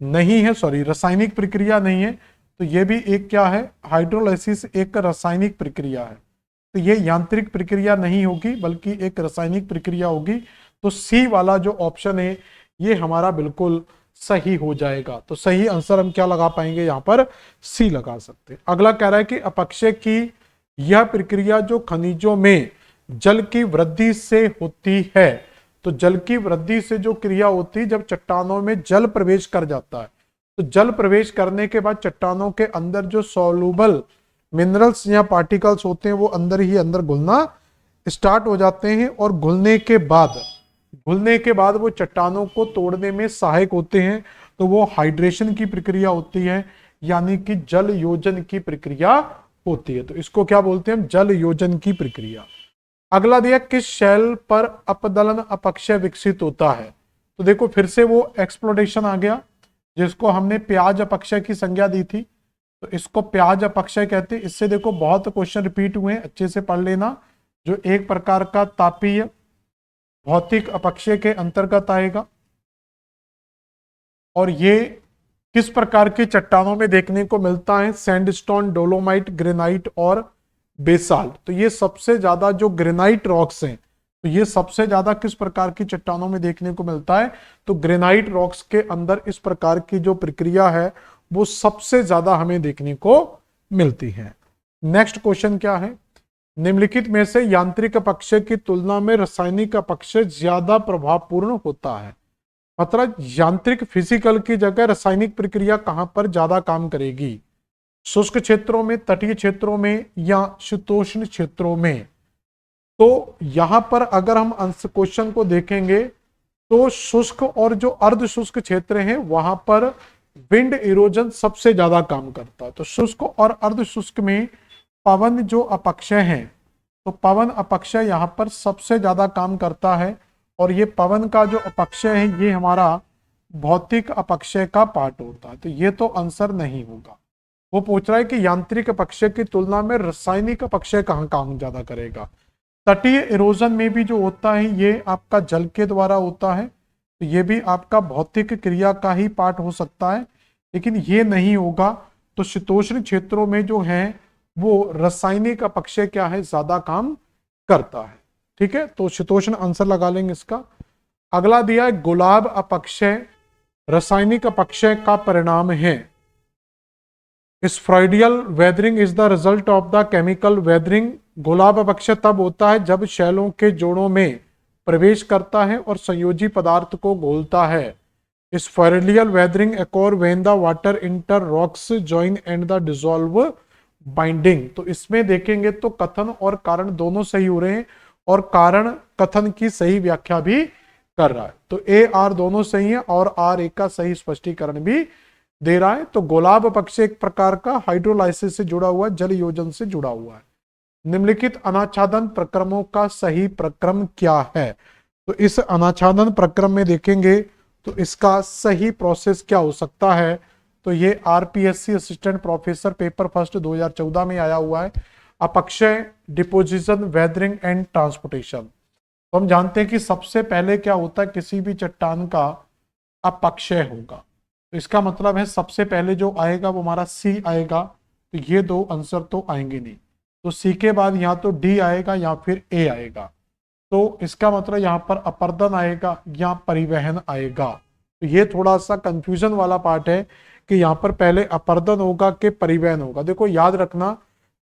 नहीं है, सॉरी रासायनिक प्रक्रिया नहीं है। तो ये भी एक क्या है, हाइड्रोलाइसिस एक रासायनिक प्रक्रिया है, तो ये यांत्रिक प्रक्रिया नहीं होगी बल्कि एक रासायनिक प्रक्रिया होगी। तो सी वाला जो ऑप्शन है ये हमारा बिल्कुल सही हो जाएगा। तो सही आंसर हम क्या लगा पाएंगे, यहां पर सी लगा सकते हैं। अगला कह रहा है कि अपक्षय की यह प्रक्रिया जो खनिजों में जल की वृद्धि से होती है। तो जल की वृद्धि से जो क्रिया होती है, जब चट्टानों में जल प्रवेश कर जाता है, तो जल प्रवेश करने के बाद चट्टानों के अंदर जो सॉल्युबल मिनरल्स या पार्टिकल्स होते हैं वो अंदर ही अंदर घुलना स्टार्ट हो जाते हैं, और घुलने के बाद वो चट्टानों को तोड़ने में सहायक होते हैं। तो वो हाइड्रेशन की प्रक्रिया होती है, यानी कि जल योजन की प्रक्रिया होती है। तो इसको क्या बोलते हैं हम, जल योजन की प्रक्रिया। अगला दिया, किस शैल पर अपदलन अपक्षय विकसित होता है। तो देखो फिर से वो एक्सप्लोरेशन आ गया, जिसको हमने प्याज अपक्षय की संज्ञा दी थी, तो इसको प्याज अपक्षय कहते हैं। इससे देखो बहुत क्वेश्चन रिपीट हुए हैं, अच्छे से पढ़ लेना। जो एक प्रकार का तापीय भौतिक अपक्षय के अंतर्गत आएगा, और ये किस प्रकार की चट्टानों में देखने को मिलता है, सैंडस्टोन, डोलोमाइट, ग्रेनाइट और बेसाल्ट। तो ये सबसे ज्यादा जो ग्रेनाइट रॉक्स हैं, तो ये सबसे ज्यादा किस प्रकार की चट्टानों में देखने को मिलता है, तो ग्रेनाइट रॉक्स के अंदर इस प्रकार की जो प्रक्रिया है वो सबसे ज्यादा हमें देखने को मिलती है। नेक्स्ट क्वेश्चन क्या है, निम्नलिखित में से यांत्रिक अपक्षय की तुलना में रासायनिक अपक्षय ज्यादा प्रभावपूर्ण होता है। मतलब यांत्रिक फिजिकल की जगह रासायनिक प्रक्रिया कहां पर ज्यादा काम करेगी, शुष्क क्षेत्रों में, तटीय क्षेत्रों में या शीतोष्ण क्षेत्रों में। तो यहां पर अगर हम क्वेश्चन को देखेंगे तो शुष्क और जो अर्ध शुष्क क्षेत्र हैं वहां पर विंड इरोजन सबसे ज्यादा काम करता है। तो शुष्क और अर्ध शुष्क में पवन जो अपक्षय है, तो पवन अपक्षय यहां पर सबसे ज्यादा काम करता है, और ये पवन का जो अपक्षय है ये हमारा भौतिक अपक्षय का पार्ट होता है। तो ये तो आंसर नहीं होगा। वो पूछ रहा है कि यांत्रिक अपक्षय की तुलना में रासायनिक अपक्षय कहाँ काम ज्यादा करेगा। तटीय इरोजन में भी जो होता है ये आपका जल के द्वारा होता है, तो ये भी आपका भौतिक क्रिया का ही पार्ट हो सकता है, लेकिन ये नहीं होगा। तो शीतोष्ण क्षेत्रों में जो है वो रासायनिक अपक्षय क्या है, ज्यादा काम करता है। ठीक है, तो शीतोष्ण आंसर लगा लेंगे इसका। अगला दिया है, गुलाब अपक्षय रासायनिक अपक्षय का परिणाम है। Spheroidal weathering is the result of the chemical weathering. गुलाब अपक्षय तब होता है जब शैलों के जोड़ों में प्रवेश करता है और संयोजी पदार्थ को घोलता है। स्फेरिडियल weathering occur when the water inter rocks join and the dissolve binding. तो इसमें देखेंगे तो कथन और कारण दोनों सही हो रहे हैं और कारण कथन की सही व्याख्या भी कर रहा है। तो ए आर दोनों सही है और आर ए का सही स्पष्टीकरण भी दे रहा है। तो गोलाभ पक्ष एक प्रकार का हाइड्रोलाइसिस से जुड़ा हुआ, जल योजन से जुड़ा हुआ है। निम्नलिखित अनाच्छादन प्रक्रमों का सही प्रक्रम क्या है? तो इस अनाच्छादन प्रक्रम में देखेंगे तो इसका सही प्रोसेस क्या हो सकता है? तो ये RPSC assistant professor paper first 2014 में आया हुआ है, अपक्षय, डिपोजिशन, वेदरिंग एंड ट्रांसपोर्टेशन। तो हम जानते हैं कि सबसे पहले क्या होता है, किसी भी चट्टान का अपक्षय होगा। तो इसका मतलब है सबसे पहले जो आएगा वो हमारा सी आएगा। तो ये दो आंसर तो आएंगे नहीं, तो सी के बाद या तो डी आएगा या फिर ए आएगा। तो इसका मतलब यहाँ पर अपर्दन आएगा या परिवहन आएगा। तो ये थोड़ा सा कंफ्यूजन वाला पार्ट है कि यहाँ पर पहले अपर्दन होगा कि परिवहन होगा। देखो याद रखना,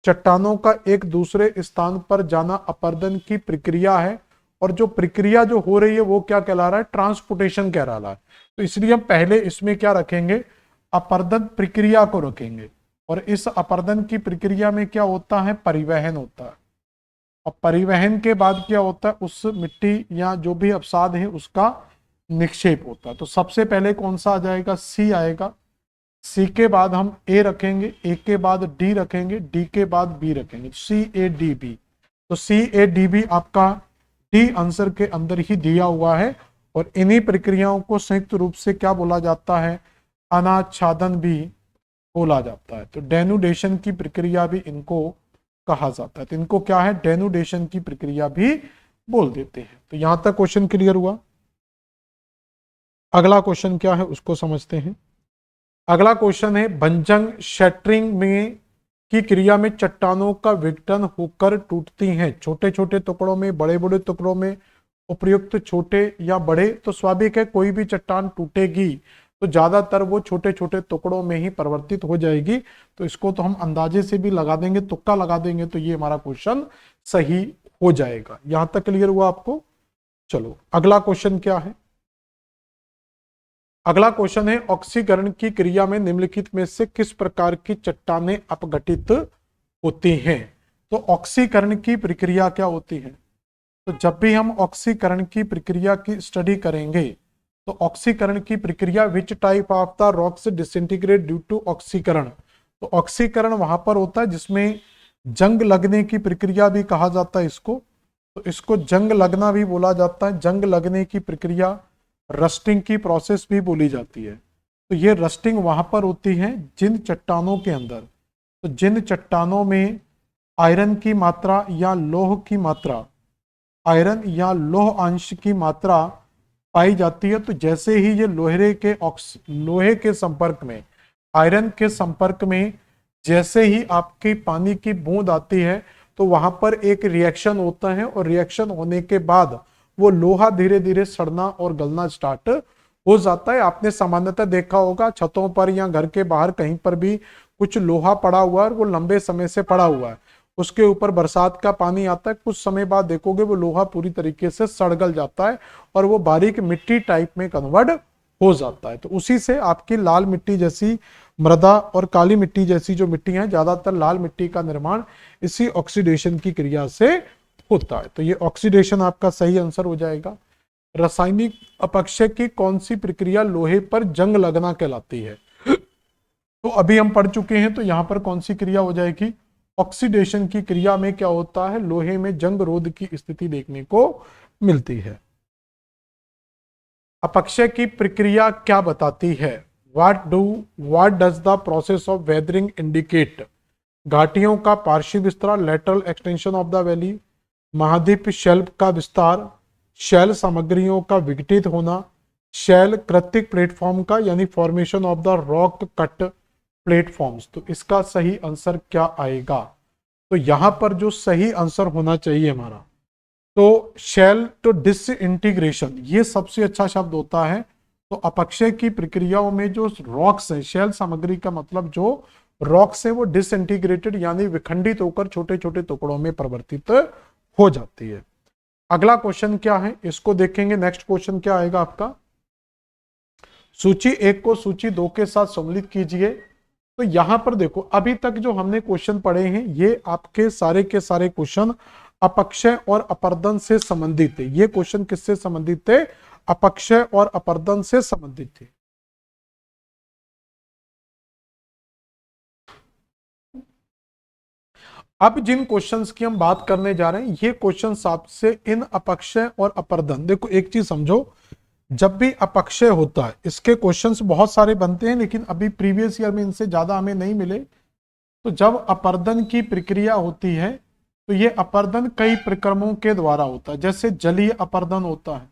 चट्टानों का एक दूसरे स्थान पर जाना अपर्दन की प्रक्रिया है, और जो प्रक्रिया जो हो रही है वो क्या कहला रहा है? ट्रांसपोर्टेशन कह रहा है। तो इसलिए हम पहले इसमें क्या रखेंगे? अपर्दन प्रक्रिया को रखेंगे, और इस अपर्दन की प्रक्रिया में क्या होता है? परिवहन होता है। और परिवहन के बाद क्या होता है? उस मिट्टी या जो भी अपसाद है उसका निक्षेप होता है। तो सबसे पहले कौन सा आ जाएगा? सी आएगा। सी के बाद हम ए रखेंगे, ए के बाद डी रखेंगे, डी के बाद बी रखेंगे, सी ए डी बी। तो सी ए डी बी आपका डी आंसर के अंदर ही दिया हुआ है। और इन्हीं प्रक्रियाओं को संयुक्त रूप से क्या बोला जाता है? अनाच्छादन भी बोला जाता है। तो डेनुडेशन की प्रक्रिया भी इनको कहा जाता है। तो इनको क्या है? डेनुडेशन की प्रक्रिया भी बोल देते हैं। तो यहां तक क्वेश्चन क्लियर हुआ। अगला क्वेश्चन क्या है उसको समझते हैं। अगला क्वेश्चन है, भंजन शटरिंग में की क्रिया में चट्टानों का विघटन होकर टूटती हैं, छोटे छोटे टुकड़ों में, बड़े बड़े टुकड़ों में, उपयुक्त छोटे या बड़े। तो स्वाभाविक है कोई भी चट्टान टूटेगी तो ज्यादातर वो छोटे छोटे टुकड़ों में ही परिवर्तित हो जाएगी। तो इसको तो हम अंदाजे से भी लगा देंगे, तुक्का लगा देंगे, तो ये हमारा क्वेश्चन सही हो जाएगा। यहां तक क्लियर हुआ आपको? चलो अगला क्वेश्चन क्या है। अगला क्वेश्चन है, ऑक्सीकरण की क्रिया में निम्नलिखित में से किस प्रकार की चट्टानें अपघटित होती हैं? तो ऑक्सीकरण की प्रक्रिया क्या होती है? तो जब भी हम ऑक्सीकरण की प्रक्रिया की स्टडी करेंगे तो ऑक्सीकरण की प्रक्रिया, which type of the rocks disintegrate due to ऑक्सीकरण। तो ऑक्सीकरण वहां पर होता है जिसमें जंग लगने की प्रक्रिया भी कहा जाता है इसको। तो इसको जंग लगना भी बोला जाता है। जंग लगने की प्रक्रिया, रस्टिंग की प्रोसेस भी बोली जाती है। तो ये रस्टिंग वहां पर होती है जिन चट्टानों के अंदर, तो जिन चट्टानों में आयरन की मात्रा या लौह की मात्रा, आयरन या लौह अंश की मात्रा पाई जाती है। तो जैसे ही ये लोहे के संपर्क में, आयरन के संपर्क में जैसे ही आपकी पानी की बूंद आती है तो वहां पर एक रिएक्शन होता है, और रिएक्शन होने के बाद वो लोहा धीरे धीरे सड़ना और गलना स्टार्ट हो जाता है। आपने सामान्यतः देखा होगा छतों पर या घर के बाहर कहीं पर भी कुछ लोहा पड़ा हुआ है और वो लंबे समय से पड़ा हुआ है, उसके ऊपर बरसात का पानी आता है, कुछ समय बाद देखोगे वो लोहा पूरी तरीके से सड़ गल जाता है और वो बारीक मिट्टी टाइप में कन्वर्ट हो जाता है। तो उसी से आपकी लाल मिट्टी जैसी मृदा और काली मिट्टी जैसी जो मिट्टी है, ज्यादातर लाल मिट्टी का निर्माण इसी ऑक्सीडेशन की क्रिया से होता है। तो ये ऑक्सीडेशन आपका सही आंसर हो जाएगा। रासायनिक अपक्षय की कौन सी प्रक्रिया लोहे पर जंग लगना कहलाती है? तो अभी हम पढ़ चुके हैं। तो यहां पर कौन सी क्रिया हो जाएगी? ऑक्सीडेशन की क्रिया में क्या होता है? लोहे में जंग रोध की स्थिति देखने को मिलती है। अपक्षय की प्रक्रिया क्या बताती है? What does the process of weathering indicate? घाटियों का पार्श्व विस्तार, lateral extension of the valley, महाद्वीप शेल्फ का विस्तार, शैल सामग्रियों का विघटित होना, शैल कृत्रिक प्लेटफॉर्म का यानी formation of the rock cut platforms. तो इसका सही आंसर क्या आएगा? तो यहां पर जो सही आंसर होना चाहिए हमारा, तो शैल टू डिसइंटीग्रेशन, ये सबसे अच्छा शब्द होता है। तो अपक्षय की प्रक्रियाओं में जो रॉक्स है, शैल सामग्री का मतलब जो रॉक्स है वो डिसइंटीग्रेटेड यानी विखंडित होकर छोटे छोटे टुकड़ों में परिवर्तित हो जाती है। अगला क्वेश्चन क्या है इसको देखेंगे। नेक्स्ट क्वेश्चन क्या आएगा आपका? सूची 1 को सूची 2 के साथ सम्मिलित कीजिए। तो यहां पर देखो, अभी तक जो हमने क्वेश्चन पढ़े हैं ये आपके सारे के सारे क्वेश्चन अपक्षय और अपर्दन से संबंधित थे। ये क्वेश्चन किससे संबंधित थे? अपक्षय और अपर्दन से संबंधित थे। अब जिन क्वेश्चंस की हम बात करने जा रहे हैं, ये क्वेश्चंस आपसे इन अपक्षय और अपर्दन, देखो एक चीज समझो, जब भी अपक्षय होता है इसके क्वेश्चंस बहुत सारे बनते हैं, लेकिन अभी प्रीवियस ईयर में इनसे ज्यादा हमें नहीं मिले। तो जब अपर्दन की प्रक्रिया होती है तो ये अपर्दन कई प्रक्रमों के द्वारा होता है। जैसे जलीय अपर्दन होता है,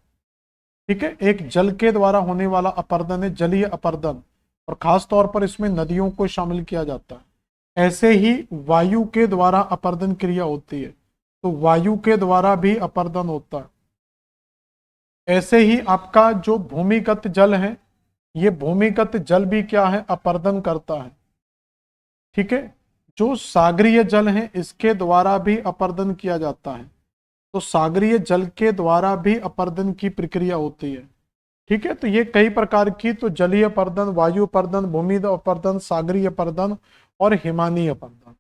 ठीक है, एक जल के द्वारा होने वाला अपर्दन है जलीय अपर्दन, और खास तौर पर इसमें नदियों को शामिल किया जाता है। ऐसे ही वायु के द्वारा अपर्दन क्रिया होती है, तो वायु के द्वारा भी अपर्दन होता है। ऐसे ही आपका जो भूमिगत जल है, ये भूमिगत जल भी क्या है? अपर्दन करता है, ठीक है। जो सागरीय जल है इसके द्वारा भी अपर्दन किया जाता है, तो सागरीय जल के द्वारा भी अपर्दन की प्रक्रिया होती है, ठीक है। तो ये कई प्रकार की, तो जलीय अपर्दन, वायु अपर्दन, भूमि अपर्दन, सागरीय अपर्दन और हिमानीय अपर्दन,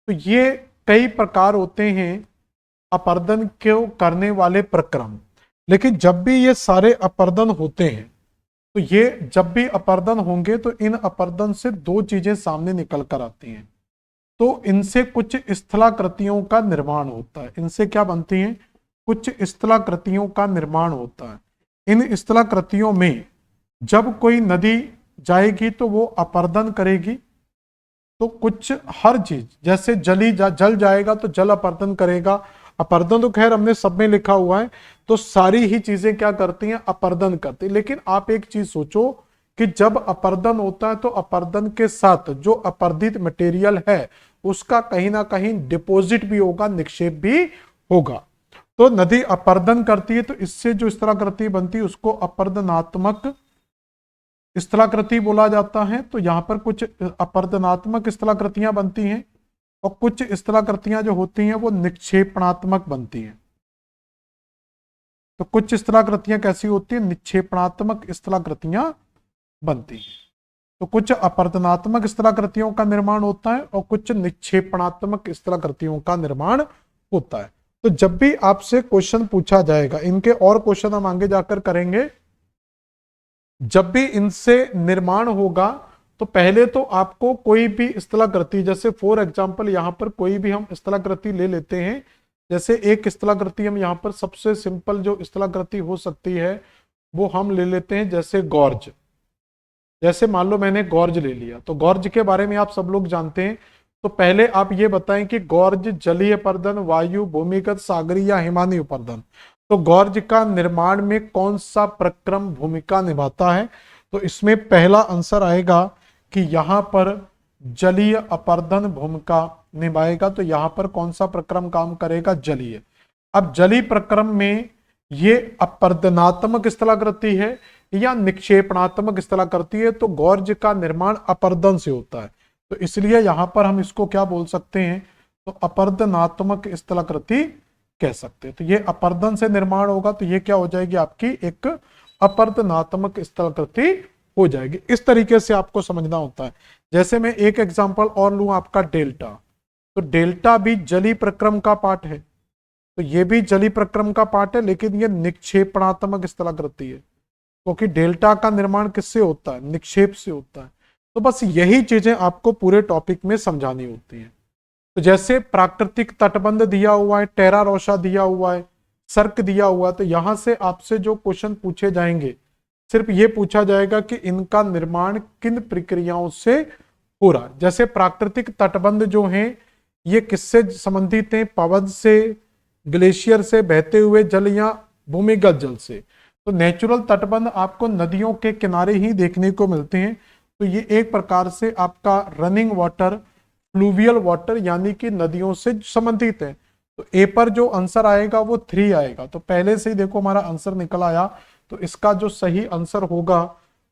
तो ये कई प्रकार होते हैं अपर्दन को करने वाले प्रक्रम। लेकिन जब भी ये सारे अपर्दन होते हैं, तो ये जब भी अपर्दन होंगे तो इन अपर्दन से दो चीजें सामने निकल कर आती हैं। तो इनसे कुछ स्थलाकृतियों का निर्माण होता है। इनसे क्या बनती हैं? कुछ स्थलाकृतियों का निर्माण होता है। इन स्थलाकृतियों में जब कोई नदी जाएगी तो वो अपर्दन करेगी। तो कुछ हर चीज, जैसे जल जाएगा तो जल अपर्दन करेगा। अपर्दन तो खैर हमने सब में लिखा हुआ है, तो सारी ही चीजें क्या करती हैं? अपर्दन करती है। लेकिन आप एक चीज सोचो कि जब अपर्दन होता है तो अपर्दन के साथ जो अपर्दित मटेरियल है उसका कहीं ना कहीं डिपॉजिट भी होगा, निक्षेप भी होगा। तो नदी अपर्दन करती है, तो इससे जो स्थलाकृति बनती है उसको अपर्दनात्मक स्थलाकृति बोला जाता है। तो यहां पर कुछ अपर्दनात्मक स्थलाकृतियां बनती हैं और कुछ स्थलाकृतियां जो होती हैं वो निक्षेपणात्मक बनती हैं। तो कुछ स्थलाकृतियां कैसी होती हैं? निक्षेपणात्मक स्थलाकृतियां बनती हैं। तो कुछ अपर्दनात्मक स्थलाकृतियों का निर्माण होता है और कुछ निक्षेपणात्मक स्थलाकृतियों का निर्माण होता है। तो जब भी आपसे क्वेश्चन पूछा जाएगा, इनके और क्वेश्चन हम आगे जाकर करेंगे, जब भी इनसे निर्माण होगा तो पहले तो आपको कोई भी स्थलाकृति, जैसे फॉर एग्जांपल यहां पर कोई भी हम स्थलाकृति ले लेते हैं। जैसे एक स्थलाकृति हम यहां पर, सबसे सिंपल जो स्थलाकृति हो सकती है वो हम ले लेते हैं, जैसे गॉर्ज। जैसे मान लो मैंने गॉर्ज ले लिया, तो गॉर्ज के बारे में आप सब लोग जानते हैं। तो पहले आप ये बताएं कि गॉर्ज जलीय अपर्दन, वायु, भूमिगत, सागरीय या हिमानीय अपर्दन। तो गॉर्ज का निर्माण में कौन सा प्रक्रम भूमिका निभाता है? तो इसमें पहला आंसर आएगा कि यहां पर जलीय अपर्दन भूमिका निभाएगा। तो यहां पर कौन सा प्रक्रम काम करेगा? जलीय। अब जलीय प्रक्रम में ये अपर्दनात्मक स्थलाकृति है या निक्षेपणात्मक स्थलाकृति है? तो गॉर्ज का निर्माण अपर्दन से होता है, तो इसलिए यहां पर हम इसको क्या बोल सकते हैं? तो अपर्दनात्मक स्थलाकृति कह सकते हैं। तो ये अपर्दन से निर्माण होगा, तो ये क्या हो जाएगी? आपकी एक अपर्दनात्मक स्थलाकृति हो जाएगी। इस तरीके से आपको समझना होता है। जैसे मैं एक एग्जांपल और लूं, आपका डेल्टा। तो डेल्टा भी जलीय प्रक्रम का पार्ट है, तो ये भी जलीय प्रक्रम का पार्ट है, लेकिन ये निक्षेपणात्मक स्थलाकृति है, क्योंकि डेल्टा का निर्माण किससे होता है? निक्षेप से होता है। तो बस यही चीजें आपको पूरे टॉपिक में समझानी होती हैं। तो जैसे प्राकृतिक तटबंध दिया हुआ है, टेरा रोसा दिया हुआ है, सर्क दिया हुआ है, तो यहां से आपसे जो क्वेश्चन पूछे जाएंगे, सिर्फ ये पूछा जाएगा कि इनका निर्माण किन प्रक्रियाओं से हो रहा है। जैसे प्राकृतिक तटबंध जो हैं ये किससे संबंधित हैं? पवन से, ग्लेशियर से, बहते हुए जल या भूमिगत जल से। तो नेचुरल तटबंध आपको नदियों के किनारे ही देखने को मिलते हैं। तो ये एक प्रकार से आपका रनिंग वाटर, फ्लूवियल वाटर यानी कि नदियों से संबंधित है। तो ए पर जो आंसर आएगा वो 3 आएगा। तो पहले से ही देखो हमारा आंसर निकल आया। तो इसका जो सही आंसर होगा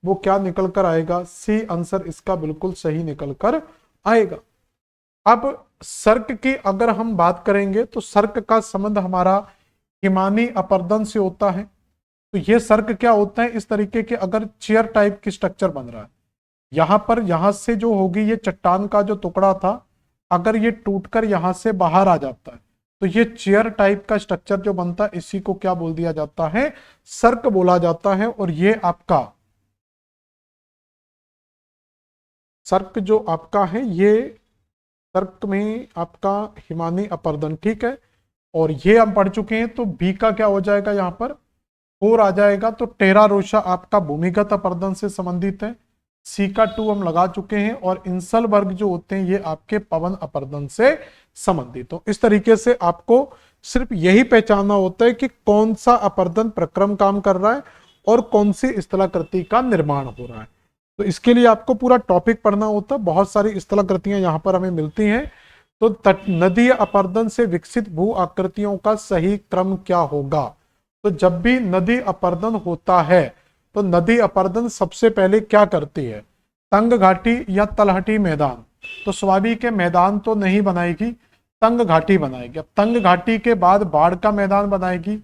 वो क्या निकल कर आएगा? सी आंसर इसका बिल्कुल सही निकल कर आएगा। अब सर्क की अगर हम बात करेंगे तो सर्क का संबंध हमारा हिमानी अपर्दन से होता है। तो ये सर्क क्या होता है? इस तरीके के अगर चेयर टाइप की स्ट्रक्चर बन रहा है, यहां पर यहां से जो होगी ये चट्टान का जो टुकड़ा था, अगर ये टूटकर यहां से बाहर आ जाता है तो ये चेयर टाइप का स्ट्रक्चर जो बनता है इसी को क्या बोल दिया जाता है, सर्क बोला जाता है। और ये आपका सर्क जो आपका है, ये सर्क में आपका हिमानी अपर्दन, ठीक है। और ये हम पढ़ चुके हैं, तो बी का क्या हो जाएगा, यहां पर 4 आ जाएगा। तो टेरा रोशा आपका भूमिगत अपर्दन से संबंधित है, सी का 2 हम लगा चुके हैं। और इंसल वर्ग जो होते हैं ये आपके पवन अपर्दन से संबंधित हो। इस तरीके से आपको सिर्फ यही पहचानना होता है कि कौन सा अपर्दन प्रक्रम काम कर रहा है और कौन सी स्थलाकृति का निर्माण हो रहा है। तो इसके लिए आपको पूरा टॉपिक पढ़ना होता है। बहुत सारी स्थलाकृतियां यहाँ पर हमें मिलती हैं। तो नदीय अपर्दन से विकसित भू आकृतियों का सही क्रम क्या होगा। तो जब भी नदी अपर्दन होता है तो नदी अपर्दन सबसे पहले क्या करती है, तंग घाटी या तलहटी मैदान। तो स्वाभाविक है मैदान तो नहीं बनाएगी, तंग घाटी बनाएगी। अब तंग घाटी के बाद बाढ़ का मैदान बनाएगी,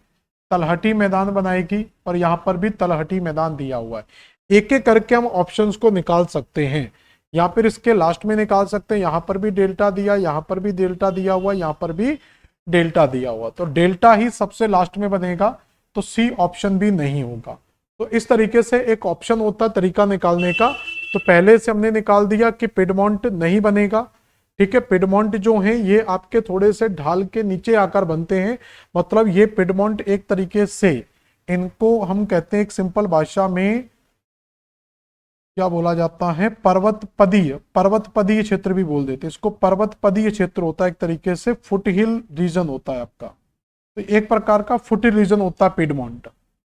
तलहटी मैदान बनाएगी, और यहां पर भी तलहटी मैदान दिया हुआ है। एक एक करके हम ऑप्शंस को निकाल सकते हैं, या फिर इसके लास्ट में निकाल सकते हैं। यहां पर भी डेल्टा दिया, यहां पर भी डेल्टा दिया हुआ, यहां पर भी डेल्टा दिया हुआ, तो डेल्टा ही सबसे लास्ट में बनेगा, तो सी ऑप्शन भी नहीं होगा। तो इस तरीके से एक ऑप्शन होता है तरीका निकालने का। तो पहले से हमने निकाल दिया कि पिडमोंट नहीं बनेगा, ठीक है। पिडमोंट जो है ये आपके थोड़े से ढाल के नीचे आकर बनते हैं, मतलब ये पिडमोंट एक तरीके से, इनको हम कहते हैं एक सिंपल भाषा में क्या बोला जाता है, पर्वतपदीय क्षेत्र भी बोल देते हैं इसको। पर्वतपदीय क्षेत्र होता है एक तरीके से, फुट हिल रीजन होता है आपका। तो एक प्रकार का फुट हिल रीजन होता है पिडमोंट,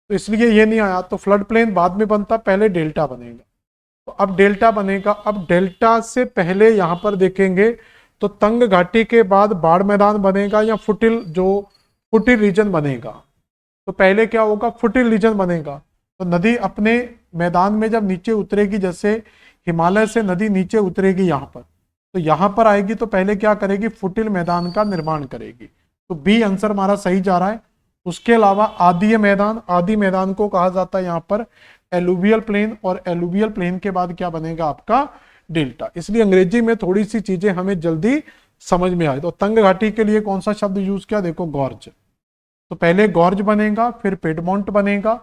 तो इसलिए ये नहीं आया। तो फ्लड प्लेन बाद में बनता, पहले डेल्टा बनेगा। तो अब डेल्टा बनेगा। अब डेल्टा से पहले यहां पर देखेंगे तो तंग घाटी के बाद बाढ़ मैदान बनेगा या फुटिल रीजन बनेगा। तो पहले क्या होगा, फुटिल रीजन बनेगा। तो नदी अपने मैदान में जब नीचे उतरेगी, जैसे हिमालय से नदी नीचे उतरेगी यहां पर, तो यहां पर आएगी तो पहले क्या करेगी, फुटिल मैदान का निर्माण करेगी। तो बी आंसर हमारा सही जा रहा है। उसके अलावा आदि मैदान को कहा जाता है यहाँ पर एलुवियल प्लेन, और एलुवियल प्लेन के बाद क्या बनेगा आपका, डेल्टा। इसलिए अंग्रेजी में थोड़ी सी चीजें हमें जल्दी समझ में आए। तो तंग घाटी के लिए कौन सा शब्द यूज किया, देखो गॉर्ज। तो पहले गॉर्ज बनेगा, फिर पिडमोंट बनेगा,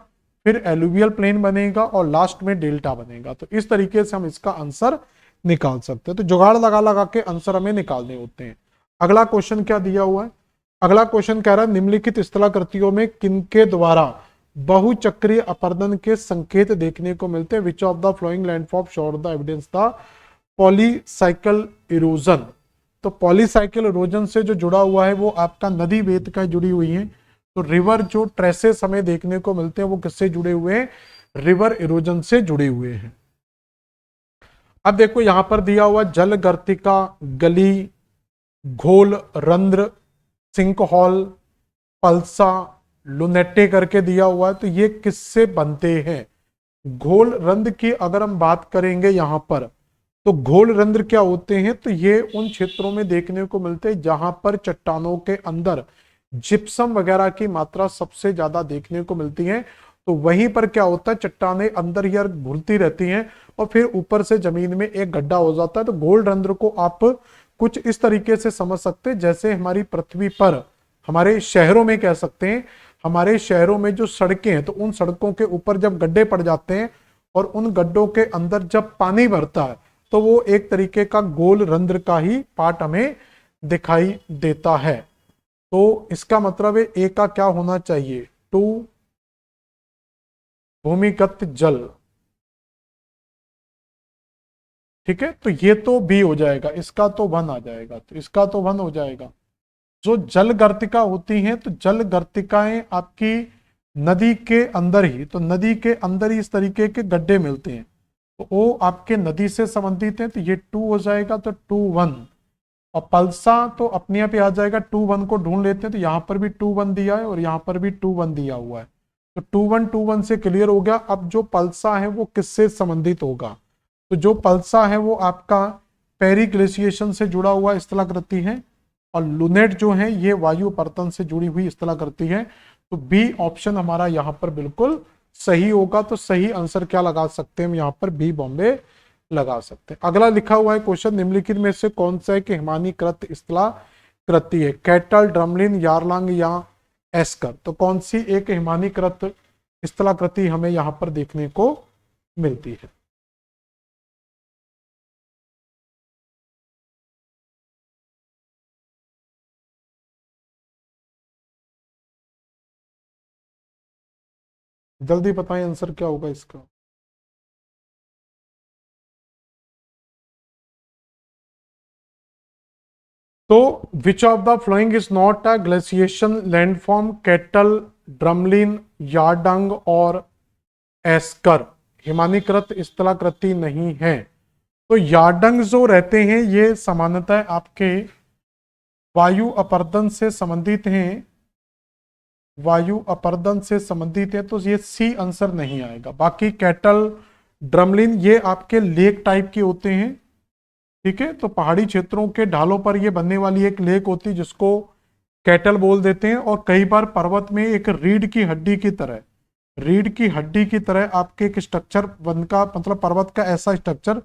फिर एलुवियल प्लेन बनेगा, और लास्ट में डेल्टा बनेगा। तो इस तरीके से हम इसका आंसर निकाल सकते हैं। तो जुगाड़ लगा लगा के आंसर हमें निकालने होते हैं। अगला क्वेश्चन क्या दिया हुआ है, अगला क्वेश्चन कह रहा है निम्नलिखित स्थलाकृतियों में किनके द्वारा बहुचक्रीय अपर्दन के संकेत देखने को मिलते हैं। विच ऑफ द फ्लोइंग लैंडफॉर्म शोर द एविडेंस द पॉलीसाइकिल इरोजन। तो पॉलीसाइकिल इरोजन से जो जुड़ा हुआ है वो आपका नदी वेद का जुड़ी हुई है। तो रिवर जो ट्रेसेस हमें देखने को मिलते हैं वो किससे जुड़े हुए हैं, रिवर इरोजन से जुड़े हुए हैं। अब देखो यहां पर दिया हुआ जल गर्तिका, गली, घोल, रंध्र, सिंक हॉल, पल्सा, लुनेटे करके दिया हुआ है। तो ये किससे बनते हैं, घोल रंध्र की अगर हम बात करेंगे यहां पर, तो घोल रंध्र क्या होते हैं, तो ये उन क्षेत्रों में देखने को मिलते हैं जहां पर चट्टानों के अंदर जिप्सम वगैरह की मात्रा सबसे ज्यादा देखने को मिलती है। तो वहीं पर क्या होता है, चट्टानें अंदर ही घुलती रहती हैं और फिर ऊपर से जमीन में एक गड्ढा हो जाता है। तो घोल रंध्र को आप कुछ इस तरीके से समझ सकते हैं, जैसे हमारी पृथ्वी पर, हमारे शहरों में कह सकते हैं, हमारे शहरों में जो सड़कें हैं तो उन सड़कों के ऊपर जब गड्ढे पड़ जाते हैं और उन गड्ढों के अंदर जब पानी भरता है तो वो एक तरीके का गोल रंध्र का ही पार्ट हमें दिखाई देता है। तो इसका मतलब है ए का क्या होना चाहिए, 2 भूमिगत जल, ठीक है। तो ये तो बी हो जाएगा, इसका तो 1 आ जाएगा, तो इसका तो 1 हो जाएगा। जो जल गर्तिका होती हैं तो जल गर्तिकाएं आपकी नदी के अंदर ही, तो नदी के अंदर ही इस तरीके के गड्ढे मिलते हैं, तो वो आपके नदी से संबंधित है। तो ये 2 हो जाएगा, तो 2 1। और पल्सा तो अपने आप ही आ जाएगा, 2 1 को ढूंढ लेते हैं। तो यहां पर भी 2 1 दिया है और यहां पर भी 2 1 दिया हुआ है। तो 2 1 से क्लियर हो गया। अब जो पल्सा है वो किससे संबंधित होगा, तो जो पल्सा है वो आपका पेरिग्लेशिएशन से जुड़ा हुआ स्थलाकृति है, और लुनेट जो है ये वायु अपर्दन से जुड़ी हुई स्थलाकृति है। तो बी ऑप्शन हमारा यहाँ पर बिल्कुल सही होगा। तो सही आंसर क्या लगा सकते हैं हम यहाँ पर, बी बॉम्बे लगा सकते हैं। अगला लिखा हुआ है क्वेश्चन, निम्नलिखित में से कौन सा एक हिमानीकृत स्थला कृति है? कैटल, ड्रमलिन, यारलंग या एस्कर। तो कौन सी एक हिमानीकृत स्थलाकृति हमें यहां पर देखने को मिलती है? जल्दी बताएं आंसर क्या होगा इसका। तो which of the following is not a glaciation landform? Kettle, drumlin, yardang और एस्कर हिमानीकृत स्थलाकृति नहीं है। तो यारडंग जो रहते हैं ये सामान्यतः आपके वायु अपर्दन से संबंधित हैं, वायु अपर्दन से संबंधित है, तो ये सी आंसर नहीं आएगा। बाकी कैटल, ड्रमलिन ये आपके लेक टाइप के होते हैं, ठीक है। तो पहाड़ी क्षेत्रों के ढालों पर ये बनने वाली एक लेक होती है जिसको कैटल बोल देते हैं, और कई बार पर्वत में एक रीढ़ की हड्डी की तरह, रीढ़ की हड्डी की तरह आपके एक स्ट्रक्चर वन का, मतलब पर्वत का ऐसा स्ट्रक्चर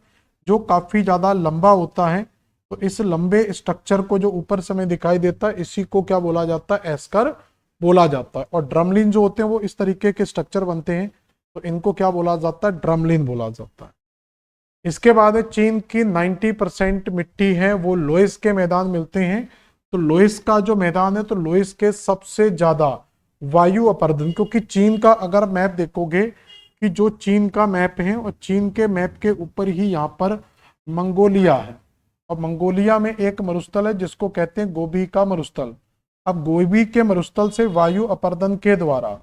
जो काफी ज्यादा लंबा होता है, तो इस लंबे स्ट्रक्चर को जो ऊपर से हमें दिखाई देता है इसी को क्या बोला जाता है? एस्कर बोला जाता है। और ड्रमलिन जो होते हैं वो इस तरीके के स्ट्रक्चर बनते हैं, तो इनको क्या बोला जाता है? ड्रमलिन बोला जाता है। इसके बाद चीन की 90% मिट्टी है वो लोइस के मैदान मिलते हैं। तो लोइस का जो मैदान है, तो लोइस के सबसे ज्यादा वायु अपर्दन, क्योंकि चीन का अगर मैप देखोगे कि जो चीन का मैप है, और चीन के मैप के ऊपर ही यहाँ पर मंगोलिया है, और मंगोलिया में एक मरुस्थल है जिसको कहते हैं गोबी का मरुस्थल। अब गोबी के मरुस्थल से वायु अपर्दन के द्वारा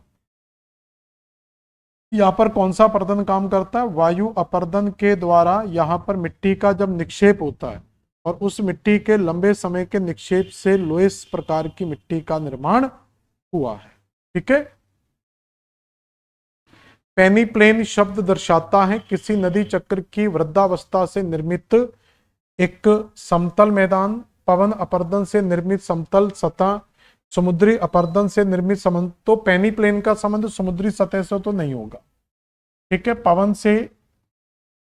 यहाँ पर कौन सा अपर्दन काम करता है? वायु अपर्दन के द्वारा यहाँ पर मिट्टी का जब निक्षेप होता है, और उस मिट्टी के लंबे समय के निक्षेप से लोएस प्रकार की मिट्टी का निर्माण हुआ है, ठीक है। पेनीप्लेन शब्द दर्शाता है किसी नदी चक्र की वृद्धावस्था से निर्मित एक समतल मैदान, पवन अपर्दन से निर्मित समतल सतह, समुद्री अपर्दन से निर्मित संबंध। तो पेनीप्लेन का संबंध समुद्री सतह से तो नहीं होगा, ठीक है, पवन से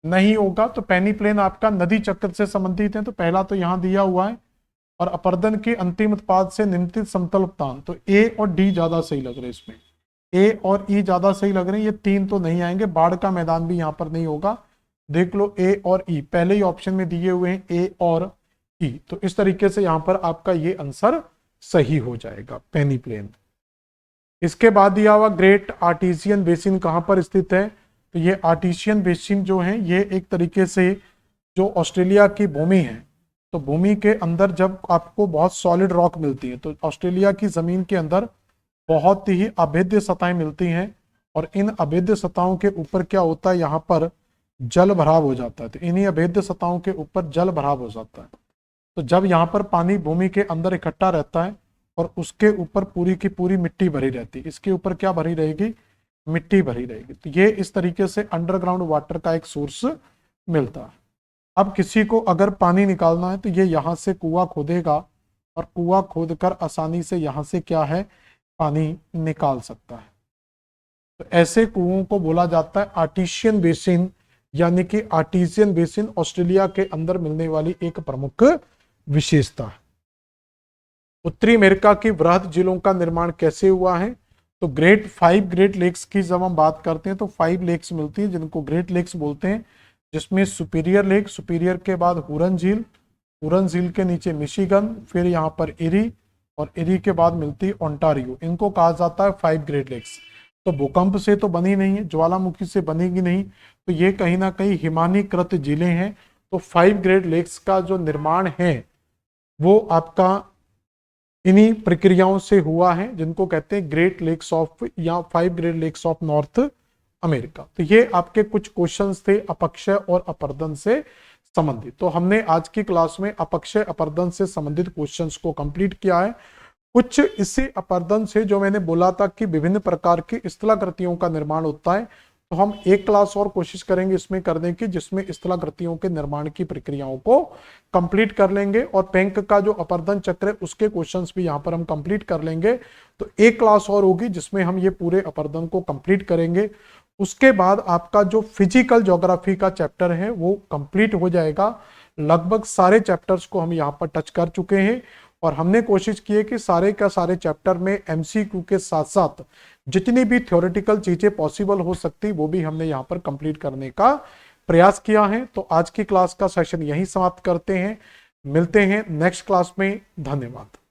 नहीं होगा। तो पेनीप्लेन आपका नदी चक्र से संबंधित है, तो पहला तो यहां दिया हुआ है। और अपर्दन के अंतिम उत्पाद से निम्नलिखित समतल उपतान, तो ए और डी ज्यादा सही लग रहे हैं इसमें, ए और ई ज्यादा सही लग रहे हैं। ये तीन तो नहीं आएंगे, बाढ़ का मैदान भी यहां पर नहीं होगा। देख लो ए और ई पहले ही ऑप्शन में दिए हुए हैं, ए और ई। तो इस तरीके से यहां पर आपका ये आंसर सही हो जाएगा, पेनीप्लेन। इसके बाद दिया हुआ ग्रेट आर्टिसियन बेसिन कहां पर स्थित है? तो ये आर्टिसियन बेसिन जो है ये एक तरीके से जो ऑस्ट्रेलिया की भूमि है, तो भूमि के अंदर जब आपको बहुत सॉलिड रॉक मिलती है, तो ऑस्ट्रेलिया की जमीन के अंदर बहुत ही अभेद्य सतहें मिलती हैं, और इन अभेद्य सतहों के ऊपर क्या होता है? यहाँ पर जल भराव हो जाता है। तो इन्हीं अभेद्य सतहों के ऊपर जल भराव हो जाता है। तो जब यहाँ पर पानी भूमि के अंदर इकट्ठा रहता है और उसके ऊपर पूरी की पूरी मिट्टी भरी रहती है, इसके ऊपर क्या भरी रहेगी? मिट्टी भरी रहेगी। तो ये इस तरीके से अंडरग्राउंड वाटर का एक सोर्स मिलता है। अब किसी को अगर पानी निकालना है तो ये यहाँ से कुआं खोदेगा, और कुआं खोदकर आसानी से यहाँ से क्या है? पानी निकाल सकता है। तो ऐसे कुओं को बोला जाता है आर्टिसियन बेसिन, यानी कि आर्टिसियन बेसिन ऑस्ट्रेलिया के अंदर मिलने वाली एक प्रमुख विशेषता है। उत्तरी अमेरिका की वृहद झीलों का निर्माण कैसे हुआ है? तो फाइव ग्रेट लेक्स की जब हम बात करते हैं तो 5 लेक्स मिलती है जिनको ग्रेट लेक्स बोलते हैं, जिसमें सुपीरियर लेक, सुपीरियर के बाद हुरन झील, हुरन झील के नीचे मिशिगन, फिर यहाँ पर इरी, और इरी के बाद मिलती है ओंटारियो। इनको कहा जाता है 5 ग्रेट लेक्स। तो भूकंप से तो बनी नहीं है, ज्वालामुखी से बनेगी नहीं, तो ये कहीं ना कहीं हिमानीकृत झीलें हैं। तो 5 ग्रेट लेक्स का जो निर्माण है वो आपका इन्हीं प्रक्रियाओं से हुआ है, जिनको कहते हैं ग्रेट लेक्स ऑफ या 5 great lakes of North America. तो ये आपके कुछ क्वेश्चंस थे अपक्षय और अपर्दन से संबंधित। तो हमने आज की क्लास में अपक्षय अपर्दन से संबंधित क्वेश्चंस को कंप्लीट किया है। कुछ इसी अपर्दन से जो मैंने बोला था कि विभिन्न प्रकार की स्थलाकृतियों का निर्माण होता है, तो हम एक क्लास और कोशिश करेंगे इसमें करने की, जिसमें स्थलाकृतियों के निर्माण की प्रक्रियाओं को कंप्लीट कर लेंगे, और पेंक का जो अपर्दन चक्र है उसके क्वेश्चंस भी यहां पर हम कंप्लीट कर लेंगे। तो एक क्लास और होगी जिसमें हम ये पूरे अपर्दन को कंप्लीट करेंगे। उसके बाद आपका जो फिजिकल ज्योग्राफी का चैप्टर है वो कंप्लीट हो जाएगा। लगभग सारे चैप्टर्स को हम यहाँ पर टच कर चुके हैं और हमने कोशिश की है कि सारे का सारे चैप्टर में एमसीक्यू के साथ साथ जितनी भी थ्योरेटिकल चीजें पॉसिबल हो सकती वो भी हमने यहाँ पर कंप्लीट करने का प्रयास किया है। तो आज की क्लास का सेशन यहीं समाप्त करते हैं, मिलते हैं नेक्स्ट क्लास में। धन्यवाद।